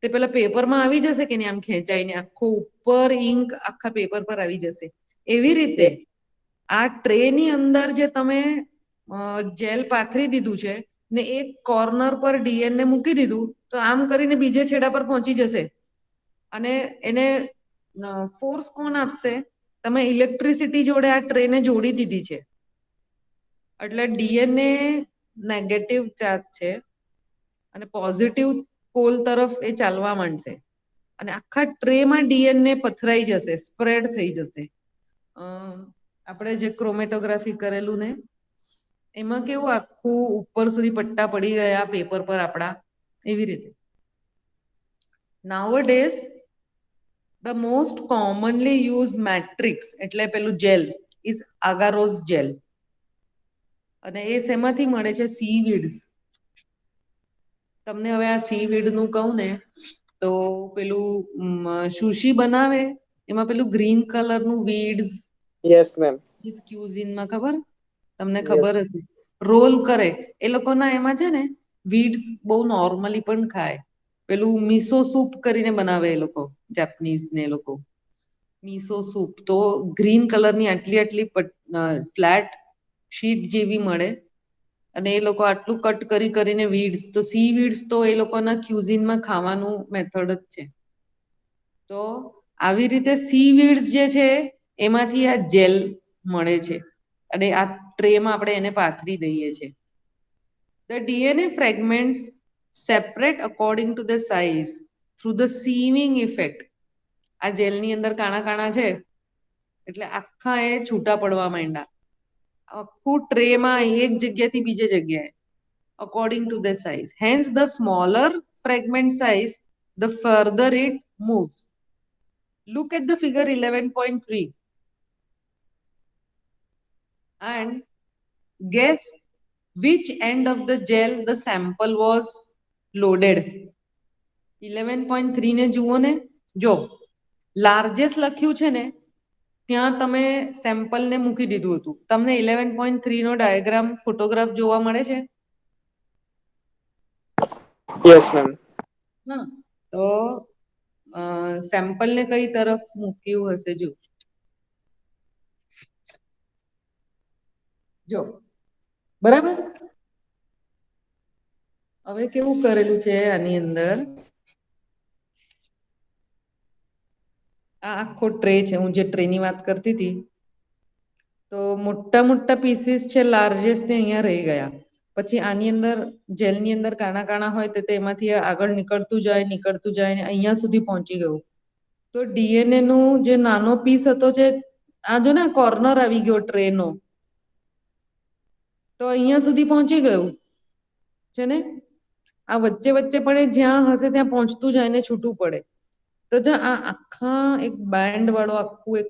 તે પેલા પેપરમાં આવી જશે કે નહીં, આમ ખેંચાઈને આખો ઉપર ઇંક આખા પેપર પર આવી જશે. એવી રીતે આ ટ્રેની અંદર જે તમે જેલ પાથરી દીધું છે ને એક કોર્નર પર ડીએનએ મૂકી દીધું, તો આમ કરીને બીજે છેડા પર પહોંચી જશે. અને એને ફોર્સ કોણ આપશે? તમે ઇલેક્ટ્રિસિટી જોડે આ ટ્રેને જોડી દીધી છે, એટલે ડીએનએ નેગેટિવ ચાર્જ છે અને પોઝિટિવ પોલ તરફ એ ચાલવા માંડશે અને આખા ટ્રેમાં ડીએનએ પથરાઈ જશે, સ્પ્રેડ થઈ જશે. આપણે જે ક્રોમેટોગ્રાફી કરેલું ને એમાં કેવું આખું ઉપર સુધી પટ્ટા પડી ગયા પેપર પર આપણા, એવી રીતે. નાઉઅડેઝ the most commonly used matrix એટલે પેલું જેલ is agarose gel, અને એ શેમાંથી મળે છે? સીવીડ્સ. તમને હવે આ સીવીડ નું કહું ને તો પેલું સુશી બનાવે એમાં પેલું ગ્રીન કલરનું વીડ્સ, યસ મેમ, ક્યુઝિનમાં ખબર તમને? ખબર હશે, રોલ કરે એ લોકોના એમાં છે ને વીડ્સ બહુ નોર્મલી પણ ખાય. પેલું મીસો સૂપ કરીને બનાવે એ લોકો, જાપનીઝ ને એ લોકો મીસો સૂપ, તો ગ્રીન કલરની આટલી આટલી ફ્લેટ શીટ જેવી મળે અને એ લોકો આટલું કટ કરી કરીને વીડ્સ, તો સી વીડ્સ તો એ લોકોના ક્યુઝિનમાં ખાવાનું મેથડ જ છે. તો આવી રીતે સી વીડ્સ જે છે એમાંથી આ જેલ મળે છે અને આ ટ્રેમાં આપણે એને પાથરી દઈએ છીએ. The DNA fragments separate according to the size through the sieving effect. આ જેલની અંદર કાણા કાણા છે એટલે આખા એ છૂટા પડવા માંડ્યા, આખું ટ્રેમાં એક જગ્યાથી બીજે જગ્યાએ, according to the size. Hence, the smaller fragment size, the further it moves. Look at the figure 11.3 and guess which end of the gel the sample was loaded. 11.3 ને જુઓ ને, જો લાર્જેસ્ટ લખ્યું છે ને ત્યાં તમે સેમ્પલ ને મૂકી દીધું હતું. તમને 11.3 નો ડાયાગ્રામ ફોટોગ્રાફ જોવા મળે છે? Yes ma'am. હા, તો સેમ્પલ ને કઈ તરફ મૂક્યું હશે જો બરાબર. હવે કેવું કરેલું છે આની અંદર, આ આખો ટ્રે છે, હું જે ટ્રેની વાત કરતી હતી, તો મોટા મોટા પીસીસ છે લાર્જેસ્ટ ને અહીંયા રહી ગયા. પછી આની અંદર જેલની અંદર કાણા કાણા હોય તો તેમાંથી આગળ નીકળતું જાય ને અહીંયા સુધી પહોંચી ગયું. તો ડીએનએ નું જે નાનો પીસ હતો, જે આ જો ને કોર્નર આવી ગયો ટ્રેનો, તો અહીંયા સુધી પહોંચી ગયું છે ને. આ વચ્ચે વચ્ચે પડે જ્યાં હશે ત્યાં પહોંચતું જાય ને છૂટું પડે. તો જો આ આખા એક બેન્ડ વાળો આખું એક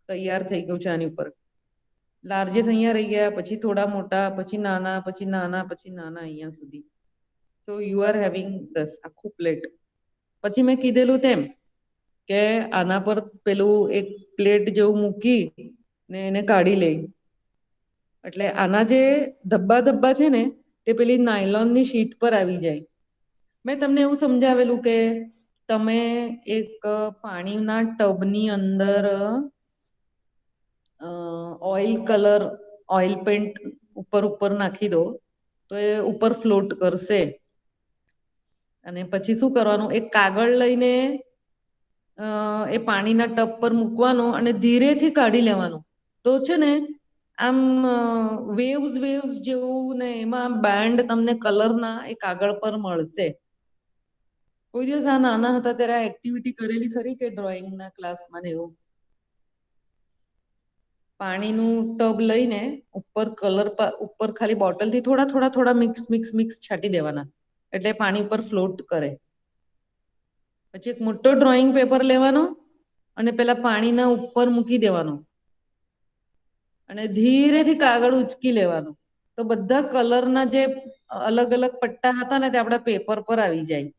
તૈયાર થઈ ગયું છે આની ઉપર. લાર્જેસ્ટ અહીંયા રહી ગયા, પછી થોડા મોટા, પછી નાના, પછી નાના, પછી નાના અહીંયા સુધી. સો યુ આર હેવિંગ ધસ આખું પ્લેટ. પછી મેં કીધેલું તેમ કે આના પર પેલું એક પ્લેટ જેવું મૂકી ને એને કાઢી લે, એટલે આના જે ધબ્બા ધબ્બા છે ને તે પેલી નાયલોનની શીટ પર આવી જાય. મેં તમને એવું સમજાવેલું કે તમે એક પાણીના ટબની અંદર ઓઇલ કલર, ઓઇલ પેન્ટ ઉપર ઉપર નાખી દો તો એ ઉપર ફ્લોટ કરશે. અને પછી શું કરવાનું, એક કાગળ લઈને એ પાણીના ટબ પર મૂકવાનો અને ધીરેથી કાઢી લેવાનું. તો છે ને આમ વેવ્સ વેવ્સ જેવું ને એમાં બેન્ડ તમને કલરના એ કાગળ પર મળશે. કોઈ દિવસ આ નાના હતા ત્યારે આ એક્ટિવિટી કરેલી ખરી કે ડ્રોઈંગના ક્લાસમાં ને એવું? પાણીનું ટબ લઈને ઉપર કલર ઉપર ખાલી બોટલથી થોડા થોડા થોડા મિક્સ મિક્સ મિક્સ છાંટી દેવાના, એટલે પાણી ઉપર ફ્લોટ કરે. પછી એક મોટો ડ્રોઈંગ પેપર લેવાનો અને પેલા પાણીના ઉપર મૂકી દેવાનો અને ધીરેથી કાગળ ઉચકી લેવાનું. તો બધા કલરના જે અલગ અલગ પટ્ટા હતા ને તે આપણા પેપર પર આવી જાય.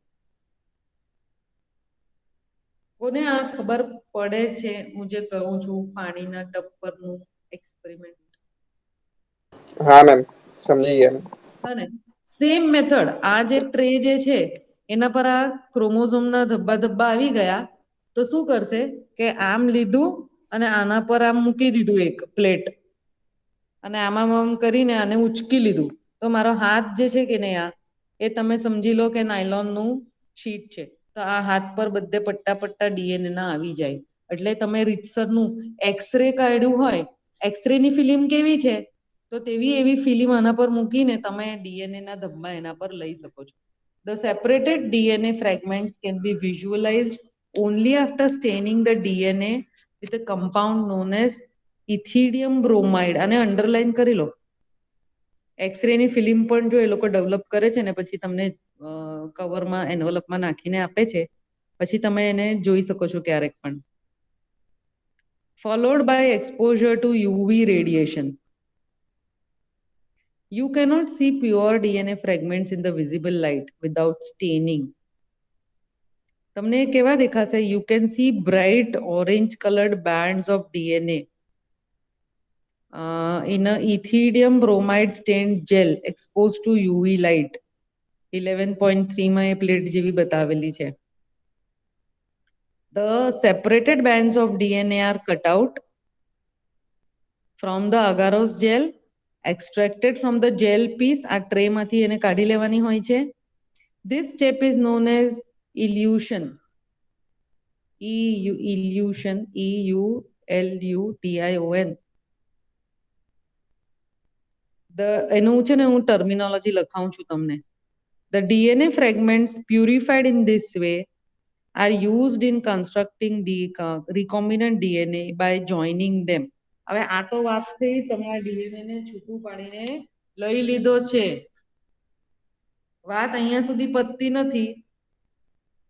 કોને આ ખબર પડે છે હું જે કહું છું પાણીના ટબ પરનું એક્સપેરિમેન્ટ? હા મેમ, સમજી ગયા. હા ને, સેમ મેથડ. આ જે ટ્રે જે છે એના પર આ ક્રોમોઝોમના ધબ્બા ધબ્બા આવી ગયા તો શું કરશે કે આમ લીધું અને આના પર આમ મૂકી દીધું એક પ્લેટ, અને આમાં આમ કરીને આને ઉચકી લીધું. તો મારો હાથ જે છે કે નહીં, આ એ તમે સમજી લો કે નાયલોનનું શીટ છે. તો આ હાથ પર બધે પટ્ટા પટ્ટા ડીએનએ ના આવી જાય. એટલે તમે રીતસરનું એક્સરે કાઢ્યું હોય, એક્સરેની ફિલ્મ કેવી છે તો તેવી એવી ફિલ્મ આના પર મૂકીને તમે ડીએનએ ના ધબ્બા એના પર લઈ શકો છો. The separated DNA fragments can be visualized only after staining the DNA with a compound known as ethidium bromide. આને અંડરલાઈન કરી લો. એક્સરેની ફિલ્મ પણ જો એ લોકો ડેવલપ કરે છે ને પછી તમને કવરમાં એન્વલપમાં નાખીને આપે છે, પછી તમે એને જોઈ શકો છો ક્યારેક પણ. Followed by exposure to UV radiation. You cannot see pure DNA fragments in the visible light without staining. તમને કેવા દેખાશે? You can see bright orange colored bands of DNA in a ethidium bromide stained gel exposed to UV light. 11.3 માં એ plate જેવી બતાવેલી છે. The separated bands of DNA are cut out from the agarose gel, extracted from the gel piece. આ tray માંથી એને કાઢી લેવાની હોય છે. This step is known as elution. Elution, EULUTION. એનું છે ને હું ટર્મિનોલોજી લખાવું છું તમને. The DNA fragments purified in this way are used in constructing recombinant DNA by joining them. હવે આ તો વાત થઈ તમારા ડીએનએ ને છૂટું પાડીને લઈ લીધો છે. વાત અહીંયા સુધી પતતી નથી.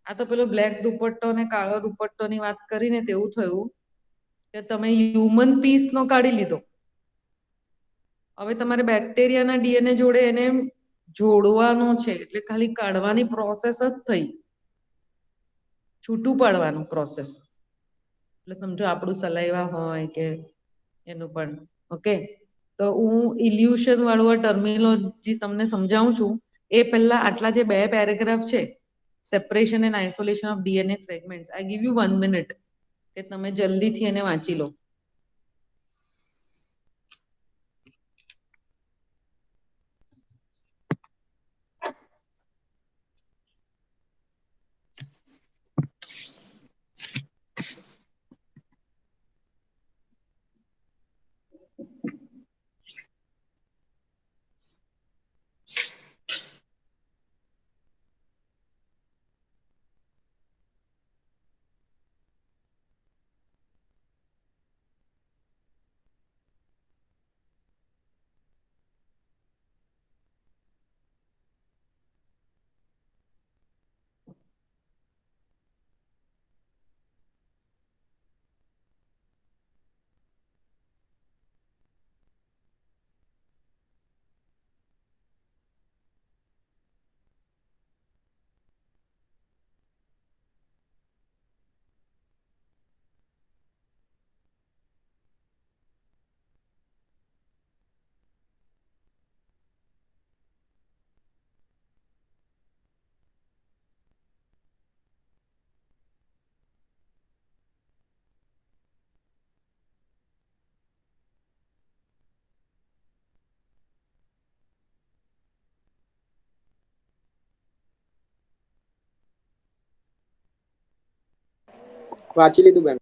આ તો પેલો બ્લેક દુપટ્ટો ને કાળો દુપટ્ટોની વાત કરીને તેવું થયું કે તમે હ્યુમન પીસ નો કાઢી લીધો. હવે તમારે બેક્ટેરિયાના ડીએનએ જોડે એને જોડવાનો છે, એટલે ખાલી કાઢવાની પ્રોસેસ જ થઈ, છૂટું પાડવાનું પ્રોસેસ. એટલે સમજો આપણું સલાઈવા હોય કે એનું પણ. ઓકે, તો હું ઇલ્યુશન વાળું આ ટર્મિનોલોજી તમને સમજાવું છું એ પહેલા આટલા જે 2 પેરેગ્રાફ છે, separation and isolation of DNA fragments, I give you 1 minute કે તમે જલ્દીથી એને વાંચી લો. વાંચી લીધું બેન.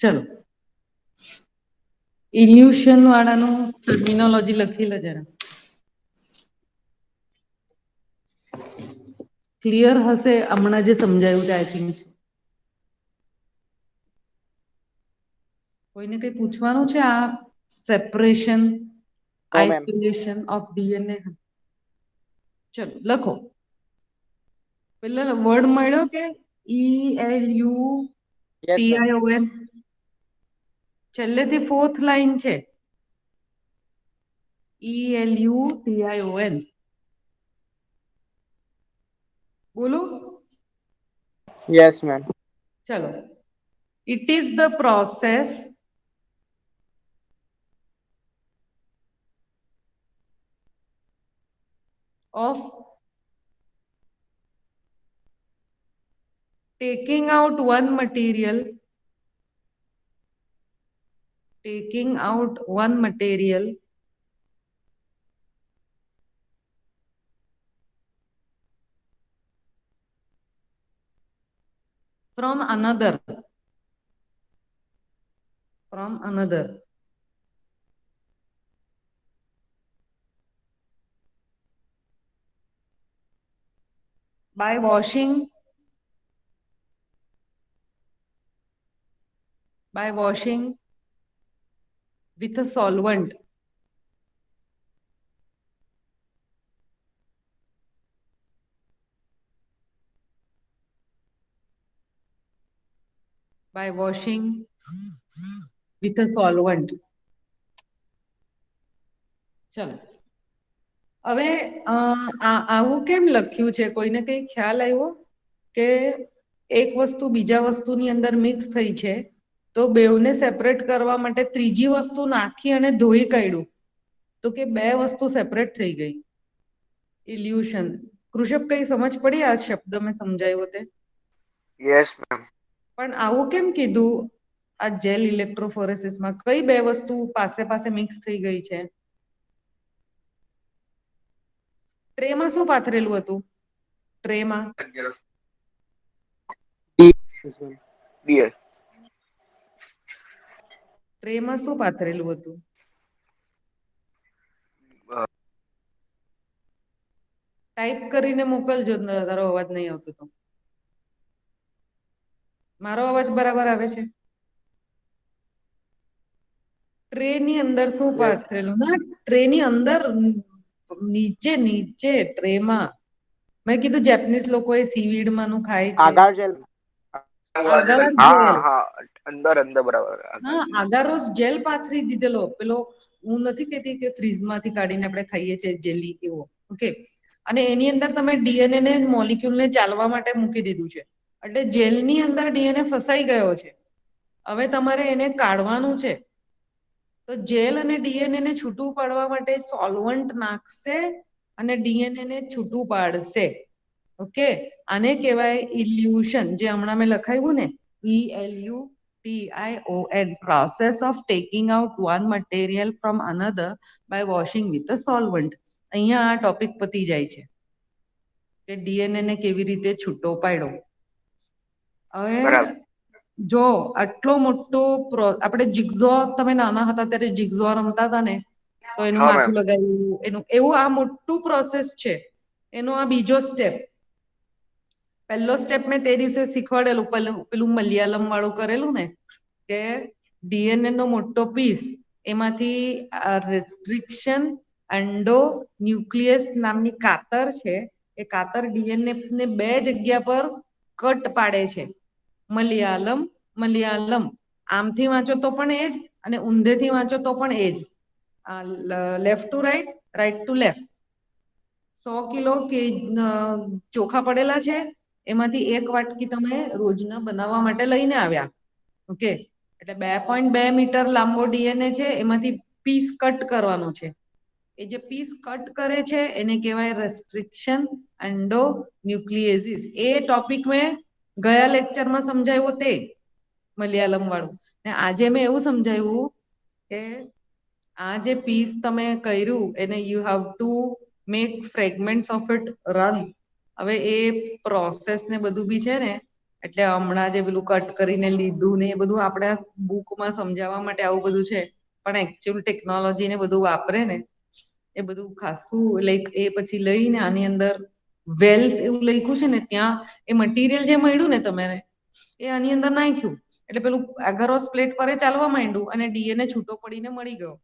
ચલો, ઇલ્યુશન વાળાનું ટર્મિનોલોજી લખી લે જરા. ક્લિયર હશે હમણાં જે સમજાયું તે આઈ થિંક. કોઈને કઈ પૂછવાનું છે આ સેપરેશન આઇસોલેશન ઓફ ડીએનએ? ચલો લખો. પેલા વર્ડ મળ્યો કે ELUTION, છેલ્લેથી 4th લાઈન છે ELUTION. બોલો. Yes ma'am. ચલો, it is the process of taking out one material from another by washing with a solvent. By washing with a solvent. ચલો, હવે આવું કેમ લખ્યું છે? કોઈને કઈ ખ્યાલ આવ્યો કે એક વસ્તુ બીજા વસ્તુની અંદર મિક્સ થઈ છે, તો બેવને સેપરેટ કરવા માટે ત્રીજી વસ્તુ નાખી અને ધોઈ કાઢ્યું, તો કે બે વસ્તુ સેપરેટ થઈ ગઈ. ઇલ્યુશન. કૃષભ, કઈ સમજ પડી આ શબ્દ મેં સમજાવ્યો તે? Yes ma'am. પણ આવું કેમ કીધું? આ જેલ ઇલેક્ટ્રોફોરેસિસમાં કઈ બે વસ્તુ પાસે પાસે મિક્સ થઈ ગઈ છે? ટ્રેમાં શું પાથરેલું હતું? ટ્રેમાં ડીએસ. ટ્રેમાં શું પાથરેલું હતું? ટાઈપ કરીને મોકલજો, તારો અવાજ નહીં આવતો તો. મારો અવાજ બરાબર આવે છે? ટ્રેની અંદર શું પાથરેલું? ના, ટ્રેની અંદર નીચે નીચે ટ્રેમાં. મેં કીધું જેપનીઝ લોકો એ સીવીડ માંનું ખાય છે. આગાર જેલ. આગાર હા જેલ. હા, અંદર અંદર બરાબર. હા, આગારોસ જેલ પાથરી દીધેલો. પેલો હું નથી કહેતી કે ફ્રીઝમાંથી કાઢીને આપણે ખાઈએ છીએ જેલી, એવો. ઓકે. અને એની અંદર તમે ડીએનએ ને મોલિક્યુલને ચાલવા માટે મૂકી દીધું છે, એટલે જેલની અંદર ડીએનએ ફસાઈ ગયો છે. હવે તમારે એને કાઢવાનું છે, તો જેલ અને ડીએનએ ને છૂટું પાડવા માટે સોલ્વન્ટ નાખશે અને ડીએનએ ને છૂટું પાડશે. ઓકે, આને કહેવાય ઇલ્યુશન, જે હમણાં મેં લખાયું ને, ELUTION, process of taking out one material from another by washing with a solvent. અહીંયા આ ટોપિક પતી જાય છે કે ડીએનએ ને કેવી રીતે છૂટો પાડ્યો. હવે જો આટલો મોટો આપણે જિગ્ઝો, તમે નાના હતા ત્યારે જિગ્ઝો રમતા હતા ને, તો એનું માથું લગાવ્યું, એનું એવું આ મોટું પ્રોસેસ છે. એનો આ બીજો સ્ટેપ. પહેલો સ્ટેપ મેં તે દિવસે શીખવાડેલું, પેલું મલયાલમ વાળું કરેલું ને, કે ડીએનએ નો મોટો પીસ, એમાંથી રેસ્ટ્રિક્શન એન્ડો ન્યુક્લિયસ નામની કાતર છે, એ કાતર ડીએનએ ને બે જગ્યા પર કટ પાડે છે. મલયાલમ આમથી વાંચો તો પણ એ જ, અને ઊંધેથી વાંચો તો પણ એ જ. Left to right, right to left. 100 kilo ચોખા પડેલા છે, એમાંથી 1 વાટકી તમે રોજના બનાવવા માટે લઈને આવ્યા. ઓકે, એટલે 2.2 મીટર લાંબો ડીએનએ છે, એમાંથી પીસ કટ કરવાનો છે. એ જે પીસ કટ કરે છે એને કહેવાય રેસ્ટ્રિક્શન એન્ડો ન્યુક્લિયેસિસ. એ ટોપિક મેં ગયા લેક્ચરમાં સમજાવ્યો તે મલયાલમ વાળું, ને આજે મેં એવું સમજાવ્યું કે આ જે પીસ તમે કર્યું એને you have to make fragments of it run. હવે એ પ્રોસેસ ને બધું બી છે ને, એટલે હમણાં જે પેલું કટ કરીને લીધું ને એ બધું આપણે બુકમાં સમજાવવા માટે આવું બધું છે, પણ એકચ્યુઅલ ટેકનોલોજી ને બધું વાપરે ને, એ બધું ખાસું લાઈક એ પછી લઈને આની અંદર વેલ્સ એવું લખ્યું છે ને, ત્યાં એ મટીરિયલ જે મળ્યું ને તમારે, એ આની અંદર નાખ્યું, એટલે પેલું એગરોસ પ્લેટ પર ચાલવા માંડ્યું અને ડીએનએ છૂટો પડીને મળી ગયો.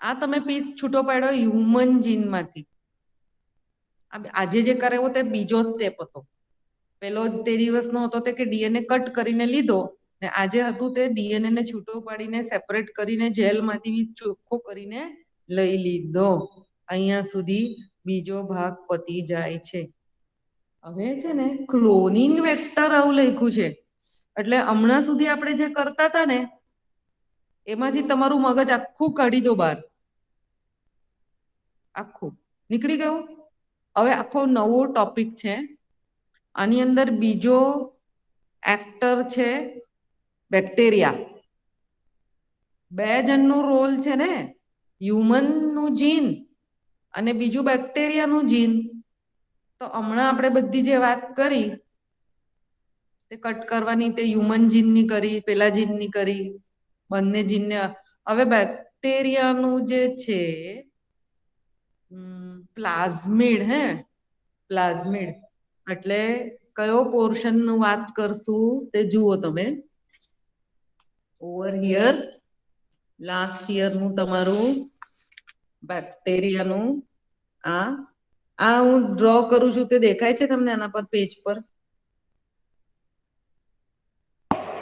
આ તમે પીસ છૂટો પાડ્યો હ્યુમન જીનમાંથી. આજે જે કરાવ્યો તે બીજો સ્ટેપ હતો. પેલો તે દિવસનો હતો તે કે ડીએનએ કટ કરીને લીધો, ને આજે હતું તે ડીએનએ ને છૂટો પાડીને સેપરેટ કરીને જેલમાંથી ચોખ્ખો કરીને લઈ લીધો. અહીંયા સુધી બીજો ભાગ પતી જાય છે. હવે છે ને ક્લોનિંગ વેક્ટર આવું લખ્યું છે, એટલે હમણાં સુધી આપણે જે કરતા હતા ને એમાંથી તમારું મગજ આખું કાઢી દો બહાર, આખું નીકળી ગયું. હવે આખો નવો ટોપિક છે. આની અંદર બીજો એક્ટર છે બેક્ટેરિયા. બે જણનું રોલ છે ને, હ્યુમનનું જીન અને બીજું બેક્ટેરિયાનું જીન. તો હમણાં આપણે બધી જે વાત કરી તે કટ કરવાની, તે હ્યુમન જીનની કરી, પેલા જીનની કરી, બંને જીનને. હવે બેક્ટેરિયાનું જે છે પ્લાઝમિડ, પ્લાઝમિડ એટલે કયો પોર્શન નું વાત કરશું તે જુઓ તમે. ઓવર હિયર લાસ્ટ યર નું તમારું બેક્ટેરિયાનું આ હું ડ્રો કરું છું તે દેખાય છે તમને આના પર, પેજ પર?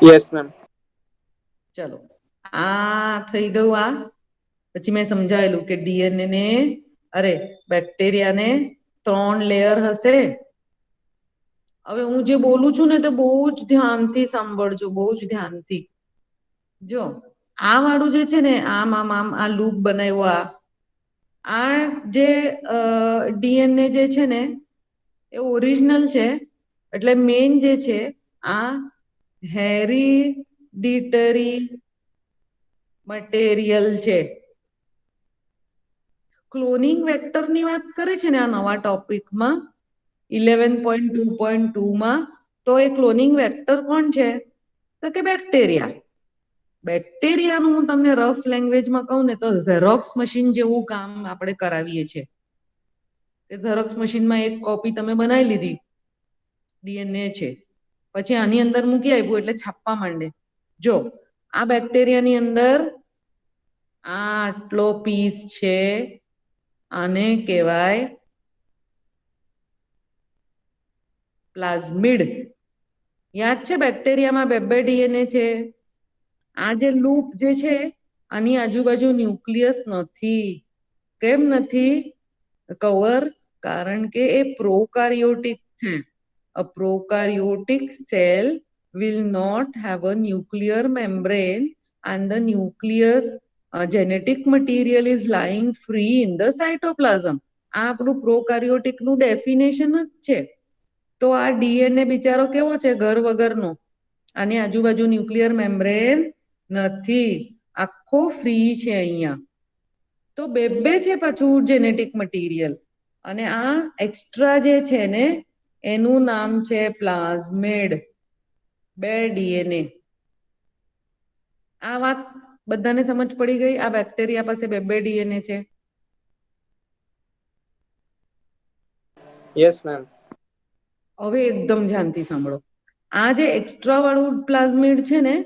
Yes ma'am. ચલો, આ થઈ ગયું. પછી મેં સમજાવેલું કે ડીએનએ ને, અરે બેક્ટેરિયાને 3 લેયર હશે. હવે હું જે બોલું છું ને તો બહુ જ ધ્યાનથી સાંભળજો, બહુ જ ધ્યાનથી. જો આ વાળું જે છે ને, આમ આમ આમ આ લૂપ બનાવ્યું, આ જે ડીએનએ જે છે ને એ ઓરિજિનલ છે, એટલે મેઇન જે છે આ હેરિડિટરી મટીરિયલ છે. ક્લોનિંગ વેક્ટરની વાત કરે છે ને આ નવા ટોપિકમાં 11.2.2માં, તો એ ક્લોનિંગ વેક્ટર કોણ છે? તો કે બેક્ટેરિયા. બેક્ટેરિયાનું હું તમને રફ લેંગ્વેજમાં કહું ને તો ઝેરોક્સ મશીન જેવું કામ આપણે કરાવીએ છીએ. ઝેરોક્સ મશીનમાં એક કોપી તમે બનાવી લીધી, ડીએનએ છે, પછી આની અંદર મૂકી આપ્યું એટલે છાપવા માંડે. જો આ બેક્ટેરિયાની અંદર આટલો પીસ છે, આને કહેવાય પ્લાઝમિડ. યાદ છે બેક્ટેરિયામાં બે ડીએનએ છે. આ જે લૂપ જે છે આની આજુબાજુ ન્યુક્લિયસ નથી. કેમ નથી કવર? કારણ કે એ પ્રોકાર્યોટિક છે. A prokaryotic cell will not have a nuclear membrane and the nucleus genetic material is lying free in the cytoplasm. આ આપણું પ્રોકાર્યોટિક નું ડેફિનેશન જ છે. તો આ ડીએનએ બિચારો કેવો છે? ઘર વગરનો. આની આજુબાજુ ન્યુક્લિયર મેમ્બ્રેન નથી, આખો ફ્રી છે અહીંયા. તો બે છે પાછું જેનેટિક મટીરિયલ, અને આ એક્સ્ટ્રા જે છે ને એનું નામ છે પ્લાઝમિડ. 2 ડીએનએ. આ વાત બધાને સમજ પડી ગઈ? આ બેક્ટેરિયા પાસે બે ડીએનએ છે. Yes ma'am. હવે એકદમ ધ્યાનથી સાંભળો. આ જે એક્સ્ટ્રા વાળું પ્લાઝમિડ છે ને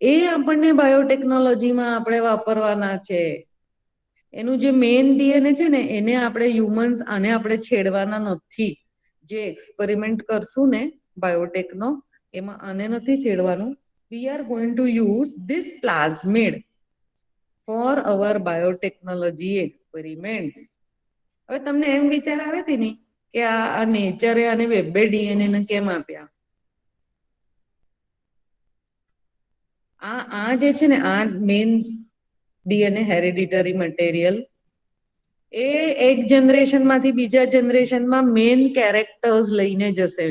એ આપણને બાયોટેકનોલોજીમાં આપણે વાપરવાના છે. એનું જે મેઇન ડીએનએ છે ને એને આપણે હ્યુમન્સ, આને આપણે છેડવાના નથી. જે એક્સપેરિમેન્ટ કરશું ને બાયોટેકનો, એમાં આને નથી છેડવાનું. We are going to use this plasmid for our biotechnology experiments. હવે તમને એમ વિચાર આવે છે ને કે આ નેચરે આને બે ડીએનએ ને કેમ આપ્યા? આ જે છે ને આ મેઇન ડીએનએ હેરિડિટરી મટીરિયલ, એ એક જનરેશનમાંથી બીજા જનરેશનમાં મેઇન કેરેક્ટર્સ લઈને જશે.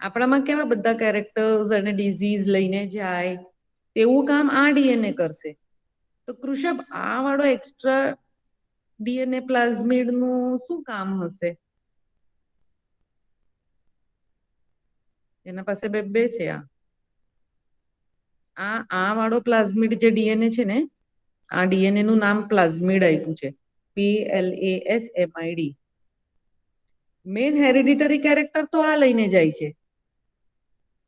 આપણામાં કેવા બધા કેરેક્ટર્સ અને ડિઝીઝ લઈને જાય, તેવું કામ આ ડીએનએ કરશે. તો કૃષભ, આ વાળો એક્સ્ટ્રા ડીએનએ પ્લાઝમિડ નું શું કામ હશે? એના પાસે બે છે. આ વાળો પ્લાઝમિડ જે ડીએનએ છે ને, આ ડીએનએ નું નામ પ્લાઝમિડ આપ્યું છે, PLASMID. મેઇન હેરિડિટરી કેરેક્ટર તો આ લઈને જાય છે.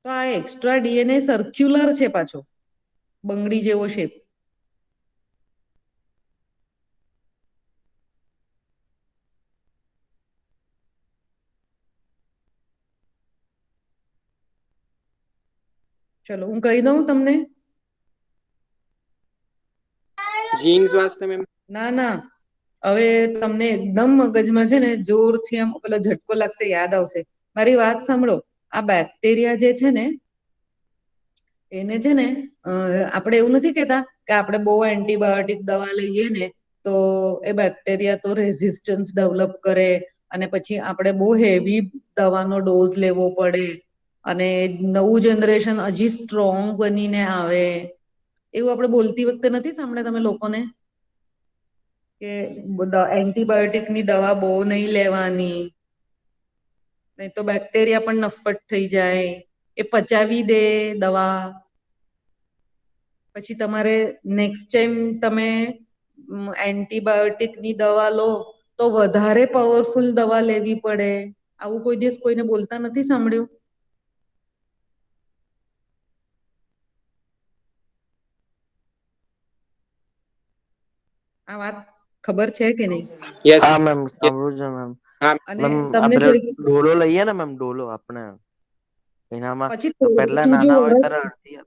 તો આ એક્સ્ટ્રા ડીએનએ સર્ક્યુલર છે પાછો, બંગડી જેવો શેપ. ચલો હું કહી દઉં તમને. જીન્સ વાસ્તે મેમ. ના, હવે તમને એકદમ મગજમાં છે ને જોરથી આમ પેલો ઝટકો લાગશે, યાદ આવશે. મારી વાત સાંભળો. આ બેક્ટેરિયા જે છે ને એને છે ને આપણે એવું નથી કહેતા કે આપણે બહુ એન્ટીબાયોટિક દવા લઈએ ને તો એ બેક્ટેરિયા તો રેઝિસ્ટન્સ ડેવલપ કરે અને પછી આપણે બહુ હેવી દવાનો ડોઝ લેવો પડે અને નવું જનરેશન હજી સ્ટ્રોંગ બનીને આવે, એવું આપણે બોલતી વખતે નથી સાંભળ્યા તમે લોકોને કે એન્ટીબાયોટિકની દવા બહુ નહીં લેવાની, નહીં તો બેક્ટેરિયા પણ નફ્ફટ થઈ જાય, એ પચાવી દે દવા. પછી તમારે નેક્સ્ટ ટાઈમ તમે એન્ટીબાયોટિકની દવા લો તો વધારે પાવરફુલ દવા લેવી પડે. આવું કોઈ દિવસ કોઈને બોલતા નથી સાંભળ્યું? આ વાત ખબર છે કે નહીં? યસ હા મેમ, સાંભળું છે મેમ. હા અને મેમ તમને આપણે જોઈ ડોલો લઈએ ને મેમ, ડોલો આપણે એનામાં પછી તો પહેલા તું જો નાના હોય વરસ ત્યારે અડધી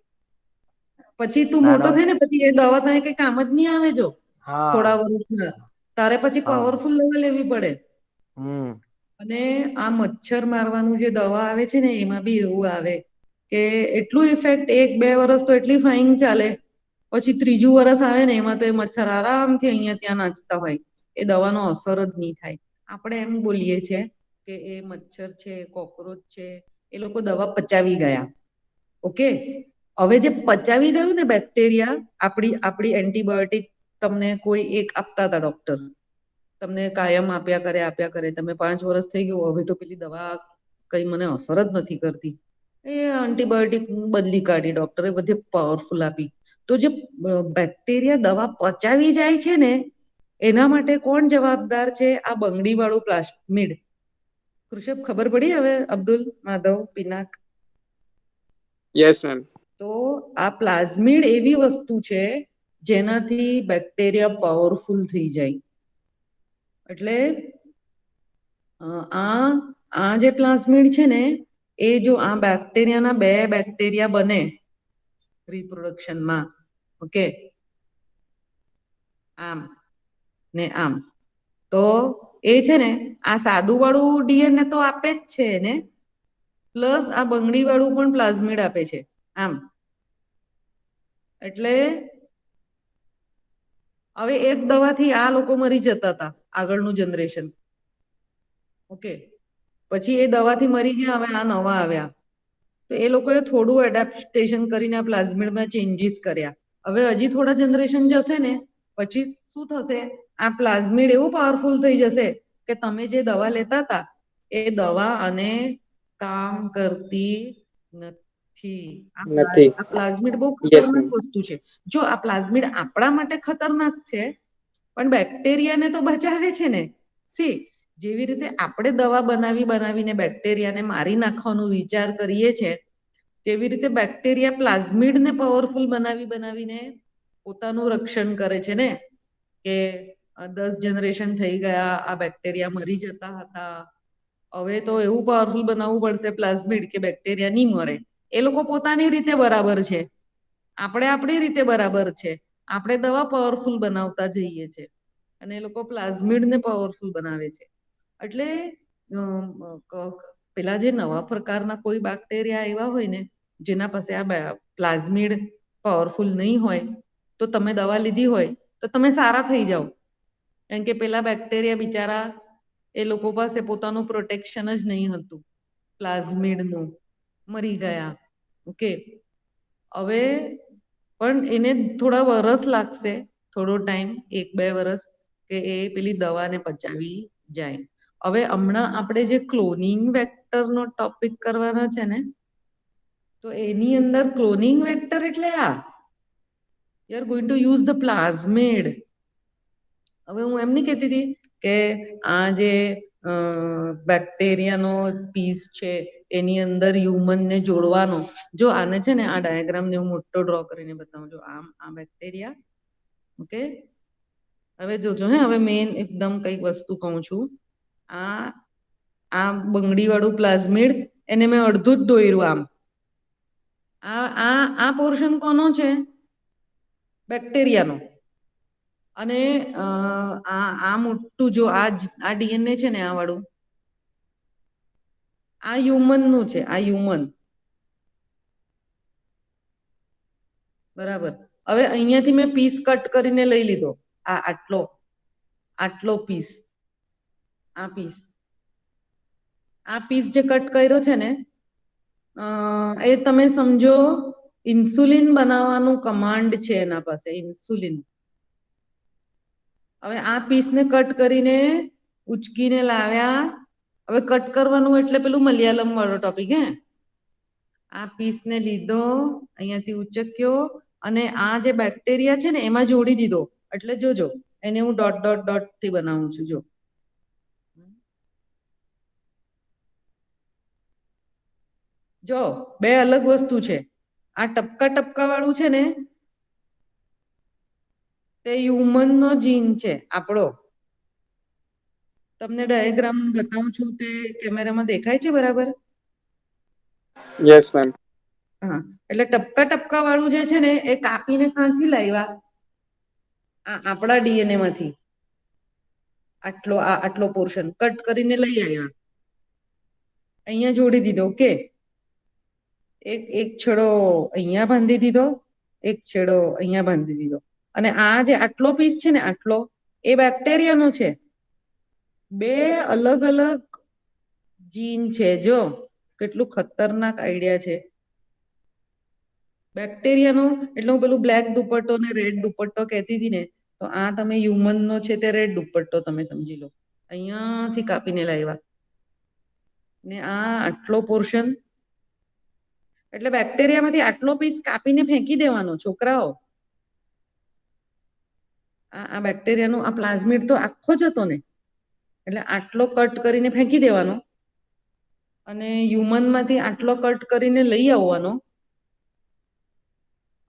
પછી તું મોટો નાના થાય ને પછી એ દવા તને કઈ કામ જ નહીં આવે. જો હા થોડા વર્ષના તારે પછી હા પાવરફુલ દવા લેવી પડે. હમ અને આ મચ્છર મારવાનું જે દવા આવે છે ને એમાં બી એવું આવે કે એટલું ઇફેક્ટ 1-2 વર્ષ તો એટલી ફાઇન ચાલે, પછી ત્રીજું વર્ષ આવે ને એમાં તો એ મચ્છર આરામથી અહીંયા ત્યાં નાચતા હોય, એ દવાનો અસર જ નહીં થાય. આપણે એમ બોલીએ છે કે એ મચ્છર છે, કોકરોચ છે, એ લોકો દવા પચાવી ગયા. ઓકે, હવે જે પચાવી ગયું ને બેક્ટેરિયા, આપણી એન્ટીબાયોટિક તમને કોઈ એક આપતા હતા ડોક્ટર, તમને કાયમ આપ્યા કરે, તમે 5 વર્ષ થઈ ગયું હવે તો પેલી દવા કઈ મને અસર જ નથી કરતી, એ એન્ટીબાયોટિક બદલી કાઢી ડોક્ટરે, બધે પાવરફુલ આપી. તો જે બેક્ટેરિયા દવા પચાવી જાય છે ને એના માટે કોણ જવાબદાર છે? આ બંગડી વાળું પ્લાસ્મિડ. કૃષભ ખબર પડી હવે? અબ્દુલ, માધવ, પિનાક? Yes ma'am. તો આ પ્લાઝમિડ એવી વસ્તુ છે જેનાથી બેક્ટેરિયા પાવરફુલ થઈ જાય. એટલે આ જે પ્લાઝમિડ છે ને એ જો આ બેક્ટેરિયાના 2 બેક્ટેરિયા બને રિપ્રોડક્શનમાં, ઓકે, આમ ને આમ, તો એ છે ને આ સાદું વાળું ડીએનએ તો આપે જ છે એને, પ્લસ આ બંગડી વાળું પણ પ્લાઝમિડ આપે છે આમ. એટલે હવે એક દવાથી આ લોકો મરી જતા હતા આગળનું જનરેશન, ઓકે, પછી એ દવાથી મરી ગયા, હવે આ નવા આવ્યા તો એ લોકોએ થોડું એડેપ્ટેશન કરીને આ પ્લાઝમિડમાં ચેન્જીસ કર્યા. હવે હજી થોડા જનરેશન જશે ને પછી શું થશે? આ પ્લાઝમિડ એવું પાવરફુલ થઈ જશે કે તમે જે દવા લેતા હતા એ દવા અને કામ કરતી નથી. નથી. આ પ્લાઝમિડ બહુ યસ ખતરનાક મેમ. વસ્તુ છે. જો આ પ્લાઝમિડ આપણા માટે ખતરનાક છે પણ બેક્ટેરિયાને તો બચાવે છે ને. સી, જેવી રીતે આપણે દવા બનાવીને બેક્ટેરિયાને મારી નાખવાનો વિચાર કરીએ છે, તેવી રીતે બેક્ટેરિયા પ્લાઝમિડને પાવરફુલ બનાવીને પોતાનું રક્ષણ કરે છે ને. કે 10 જનરેશન થઈ ગયા આ બેક્ટેરિયા મરી જતા હતા, હવે તો એવું પાવરફુલ બનાવવું પડશે પ્લાઝમિડ કે બેક્ટેરિયા નહીં મરે. એ લોકો પોતાની રીતે બરાબર છે, આપણે આપણી રીતે બરાબર છે. આપણે દવા પાવરફુલ બનાવતા જઈએ છે અને એ લોકો પ્લાઝમિડને પાવરફુલ બનાવે છે. એટલે પેલા જે નવા પ્રકારના કોઈ બેક્ટેરિયા એવા હોય ને જેના પાસે આ પ્લાઝમિડ પાવરફુલ નહીં હોય તો તમે દવા લીધી હોય તો તમે સારા થઈ જાઓ, કેમ કે પેલા બેક્ટેરિયા બિચારા એ લોકો પાસે પોતાનું પ્રોટેક્શન જ નહીં હતું પ્લાઝમિડનું, મરી ગયા. ઓકે, હવે પણ એને થોડા વરસ લાગશે, થોડો ટાઈમ, 1-2 વર્ષ, કે એ પેલી દવાને પચાવી જાય. હવે હમણાં આપણે જે ક્લોનિંગ વેક્ટરનો ટોપિક કરવાના છે ને, તો એની અંદર ક્લોનિંગ વેક્ટર એટલે આ you are going to use the plasmid. હવે હું એમ નહીં કહેતી હતી કે આ જે બેક્ટેરિયાનો પીસ છે એની અંદર હ્યુમનને જોડવાનો. જો આને છે ને આ ડાયાગ્રામને હું મોટો ડ્રો કરીને બતાવું છું. આમ આ બેક્ટેરિયા, ઓકે, હવે જોજો હે, હવે મેઇન એકદમ કઈક વસ્તુ કહું છું. આ બંગડી વાળું પ્લાઝમિડ એને મેં અડધું જ દોર્યું આમ. આ પોર્શન કોનો છે? બેક્ટેરિયાનો. અને આ મોટું જો આ ડીએનએ છે ને આ વાળું, આ હ્યુમન નું છે, આ હ્યુમન. બરાબર. હવે અહીંયાથી મેં પીસ કટ કરીને લઈ લીધો, આ આટલો પીસ, આ પીસ જે કટ કર્યો છે ને, એ તમે સમજો ઇન્સ્યુલિન બનાવવાનું કમાન્ડ છે એના પાસે, ઇન્સ્યુલિન. હવે આ પીસને કટ કરીને ઉચકીને લાવ્યા. હવે કટ કરવાનું એટલે પેલું મલયાલમ વાળો ટોપિક, હે. આ પીસને લીધો, અહીંયાથી ઉચક્યો, અને આ જે બેક્ટેરિયા છે ને એમાં જોડી દીધો. એટલે જોજો, એને હું ડોટ ડોટ ડોટ થી બનાવું છું, જો. જો બે અલગ વસ્તુ છે. આ ટપકા ટપકા વાળું છે ને તે હ્યુમન નો જીન છે આપણો. તમને ડાયાગ્રામ બતાવું છું, તે કેમેરામાં દેખાય છે બરાબર? Yes ma'am. હા, એટલે ટપકા ટપકા વાળું જે છે ને એ કાપીને ક્યાંથી લાવ્યા? આપણા ડીએનએ માંથી આટલો પોર્શન કટ કરીને લઈ આવ્યા, અહીંયા જોડી દીધો. ઓકે, એક છેડો અહીંયા બાંધી દીધો, એક છેડો અહીંયા બાંધી દીધો. અને આ જે આટલો પીસ છે ને, આટલો, એ બેક્ટેરિયાનો છે. બે અલગ અલગ જીન છે. જો કેટલું ખતરનાક આઈડિયા છે બેક્ટેરિયાનો. એટલે હું પેલું બ્લેક દુપટ્ટો ને રેડ દુપટ્ટો કહેતી હતી ને, તો આ તમે હ્યુમન નો છે તે રેડ દુપટ્ટો તમે સમજી લો. અહીંયાથી કાપીને લાવ્યા ને આ આટલો પોર્શન, એટલે બેક્ટેરિયામાંથી આટલો પીસ કાપીને ફેંકી દેવાનો છોકરાઓ. આ બેક્ટેરિયાનો આ પ્લાઝમિડ તો આખો જ હતો ને, એટલે આટલો કટ કરીને ફેંકી દેવાનો, અને હ્યુમન માંથી આટલો કટ કરીને લઈ આવવાનો,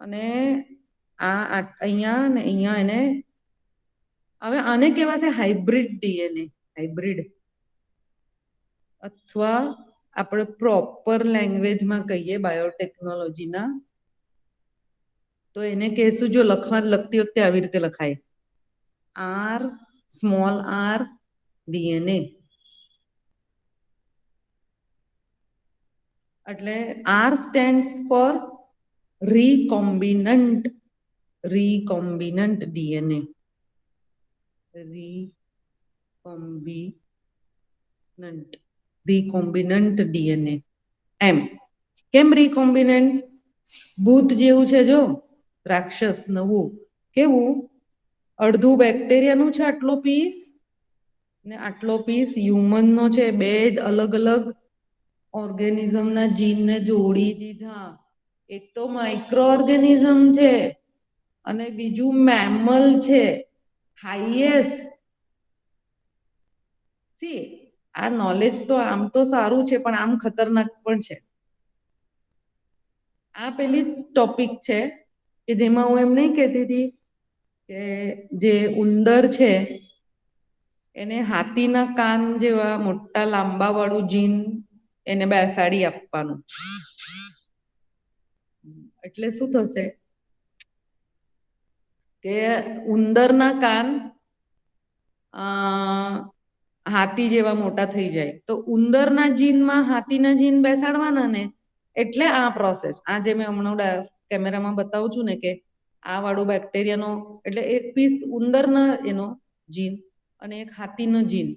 અને આ અહીંયા ને અહીંયા એને, હવે આને કહેવાશે હાઇબ્રિડ ડીએનએ. હાઇબ્રિડ, અથવા આપણે પ્રોપર લેંગ્વેજમાં કહીએ બાયોટેકનોલોજીના, તો એને કહેશું, જો લખતી વખતે આવી રીતે લખાય, આર સ્મોલ આર ડીએનએ. એટલે R stands for recombinant DNA. recombinant DNA. એમ કેમ recombinant? ભૂત જેવું છે, જો રાક્ષસ નવું. કેવું? અડધું બેક્ટેરિયાનું છે આટલો પીસ, ને આટલો પીસ હ્યુમન નો છે. બે અલગ અલગ ઓર્ગેનિઝમના જીનને જોડી દીધા. એક તો માઇક્રો ઓર્ગેનિઝમ છે અને બીજું મેમલ છે, હાઈએસ્ટ. સી, આ નોલેજ તો આમ તો સારું છે, પણ આમ ખતરનાક પણ છે. આ પેલી ટોપિક છે કે જેમાં હું એમ નહીં કહેતી હતી કે જે ઉંદર છે એને હાથીના કાન જેવા મોટા લાંબા વાળું જીન એને બેસાડી આપવાનું. એટલે શું થશે કે ઉંદરના કાન હાથી જેવા મોટા થઈ જાય. તો ઉંદરના જીનમાં હાથીના જીન બેસાડવાના ને, એટલે આ પ્રોસેસ. આ જે મેં હમણાં કેમેરામાં બતાવું છું ને, કે આ વાળું બેક્ટેરિયાનો, એટલે એક પીસ ઉંદરના એનો જીન અને એક હાથીનો જીન.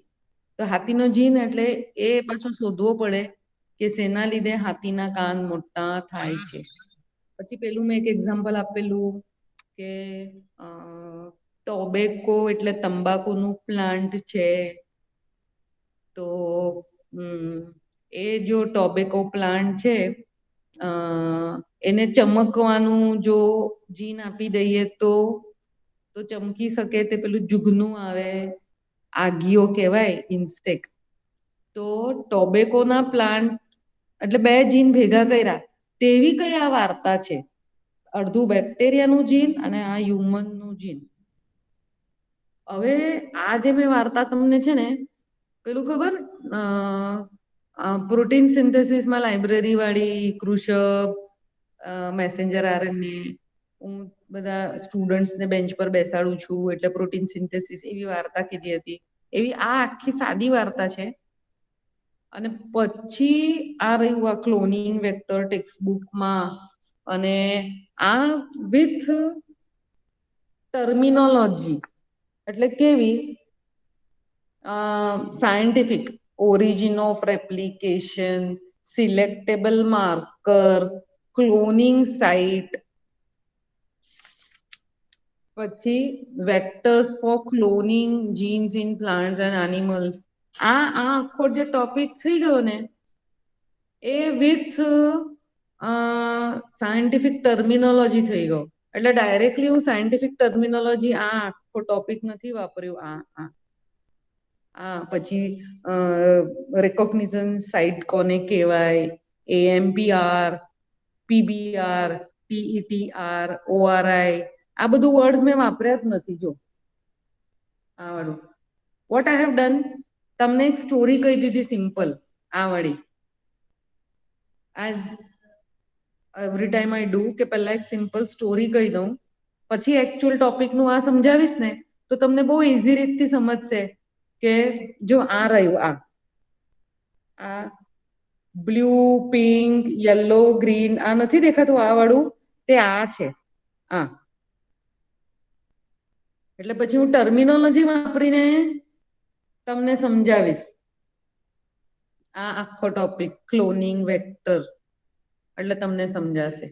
તો હાથીનો જીન એટલે એ પાછો શોધવો પડે કે શેના લીધે હાથીના કાન મોટા થાય છે. પછી પેલું મેં એક એક્ઝામ્પલ આપેલું કે ટોબેકો એટલે તંબાકુનું પ્લાન્ટ છે. તો એ જો ટોબેકો પ્લાન્ટ છે, એને ચમકવાનું જો જીન આપી દઈએ તો ચમકી શકે. તે પેલું જુગનું આવે, આગીઓ કહેવાય, ઇન્સેક્ટ. તો ટોબેકોના પ્લાન્ટ એટલે બે જીન ભેગા કર્યા તેવી કઈ આ વાર્તા છે. અડધું બેક્ટેરિયાનું જીન અને આ હ્યુમનનું જીન. હવે આ જે મેં વાર્તા તમને છે ને, પેલું ખબર, પ્રોટીન સિન્થેસિસમાં લાઇબ્રેરી વાળી કૃષક, મેસેન્જર આરએનએ, હું બધા સ્ટુડન્ટ્સને બેન્ચ પર બેસાડું છું એટલે પ્રોટીન સિન્થેસિસ, એવી વાર્તા કીધી હતી. એવી આ આખી સાદી વાર્તા છે. અને પછી આ રહ્યું આ ક્લોનિંગ વેક્ટર ટેક્સ્ટબુકમાં, અને આ વિથ ટર્મિનોલોજી એટલે કેવી scientific, origin of replication, selectable marker, cloning site, પછી vectors for cloning genes in plants and animals. આ આખો જે ટોપિક થઈ ગયો ને એ વિથ સાયન્ટિફિક ટર્મિનોલોજી થઈ ગયો. એટલે ડાયરેક્ટલી હું સાયન્ટિફિક ટર્મિનોલોજી આ આખો ટોપિક નથી વાપર્યું. પછી રેકોગ્નિઝન સાઇટ કોને કહેવાય, AMPR, PBR, PETR, ORI, આ બધું વર્ડ્સ મેં વાપર્યા જ નથી. જો આ વાળું વોટ આઈ હેવ ડન, તમને એક સ્ટોરી કહી દીધી સિમ્પલ આ વાળી, as every time I do, કે પહેલા એક સિમ્પલ સ્ટોરી કહી દઉં, પછી એકચ્યુઅલ ટોપિકનું આ સમજાવીશ ને તો તમને બહુ ઇઝી રીતથી સમજશે કે જો આ રહ્યું આ બ્લુ, પિંક, યલો, ગ્રીન, આ નથી દેખાતું આ વાળું, તે આ છે આ. એટલે પછી હું ટર્મિનોલોજી વાપરીને તમને સમજાવીશ આ આખો ટોપિક ક્લોનિંગ વેક્ટર, એટલે તમને સમજાશે.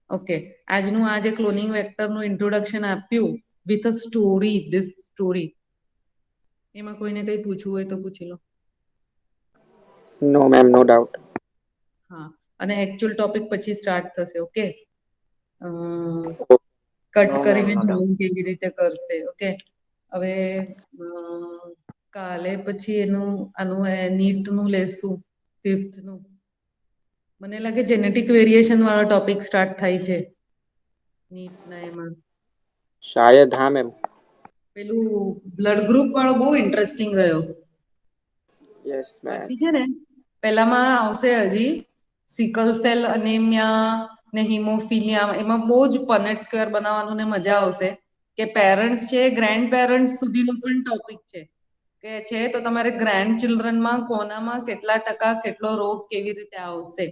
ઓકે, આજનું આ જે ક્લોનિંગ વેક્ટરનું ઇન્ટ્રોડક્શન આપ્યું with a story, this story, એમાં કોઈને કઈ પૂછવું હોય તો પૂછી લો. નો મેમ, નો ડાઉટ. હા, અને એકચ્યુઅલ ટોપિક પછી સ્ટાર્ટ થશે. ઓકે, કટ કરીને જોઈન કેવી રીતે કરશે. ઓકે, હવે કાલે પછી આનું નીટનું લેશું 5th નું. મને લાગે જેનેટિક વેરિએશન વાળો ટોપિક સ્ટાર્ટ થાય છે નીટના એમાં શાયદ, હા મેમ. પેલું બ્લડ ગ્રુપ વાળો બહુ ઇન્ટરેસ્ટિંગ રહ્યો. Yes ma'am. પછી છે ને પહેલામાં આવશે હજી સિકલ સેલ અનેમિયા ને હિમોફિલિયા, એમાં બહુ જ પનેટ સ્ક્વેર બનાવવાનું ને મજા આવશે, કે પેરેન્ટ્સ છે ગ્રેન્ડ પેરેન્ટ્સ સુધીનું પણ ટોપિક છે તો તમારે ગ્રેન્ડ ચિલ્ડ્રનમાં કોનામાં કેટલા ટકા કેટલો રોગ કેવી રીતે આવશે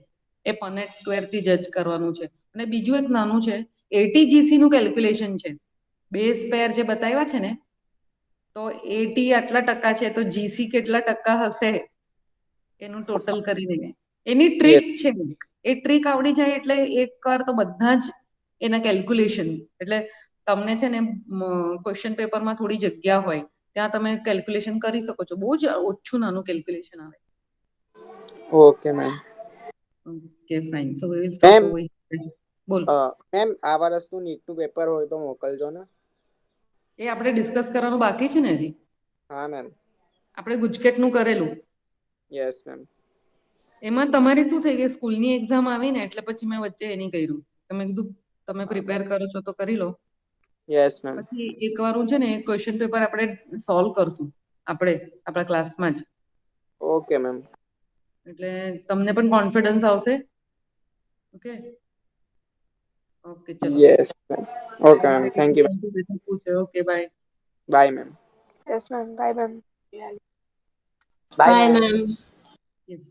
એ પનેટ સ્ક્વેર થી જજ કરવાનું છે. અને બીજું એક નાનું છે, એટીજીસી નું કેલ્ક્યુલેશન છે. બેઝ પેર જે બતાવ્યા છે ને, તો 80 આટલા ટકા છે તો જીસી કેટલા ટકા હશે એનું ટોટલ કરીને એની ટ્રીક છે. એ ટ્રીક આવડી જાય એટલે એક વાર તો બધા જ એના કેલ્ક્યુલેશન, એટલે તમને છે ને ક્વેશ્ચન પેપરમાં થોડી જગ્યા હોય ત્યાં તમે કેલ્ક્યુલેશન કરી શકો છો. બહુ જ ઓછું નાનું કેલ્ક્યુલેશન આવે. Okay ma'am. Okay fine, so we will stop over here. બોલ. મેમ, આ વર્ષનું નીટનું પેપર હોય તો મોકલજો ને. એ આપણે ડિસ્કસ કરવાનું બાકી છે ને હજી. હા મેમ. આપણે ગુજકેટનું કરેલું. Yes ma'am. એમાં તમારી શું થઈ ગઈ, સ્કૂલની એક્ઝામ આવી ને એટલે પછી મેં વચ્ચે એની કર્યું. તમે કીધું તમે પ્રિપેર કરો છો તો કરી લો. Yes ma'am. પછી એકવાર હું છે ને ક્વેશ્ચન પેપર આપણે સોલ્વ કરશું આપણે આપણા ક્લાસમાં જ. Okay ma'am. એટલે તમને પણ કોન્ફિડન્સ આવશે. ઓકે ઓકે, ચલો. Yes ma'am. Okay ma'am, thank you. પૂછો. Okay, bye. Bye ma'am. Yes, ma'am. Bye, ma'am. Bye, ma'am. Yes.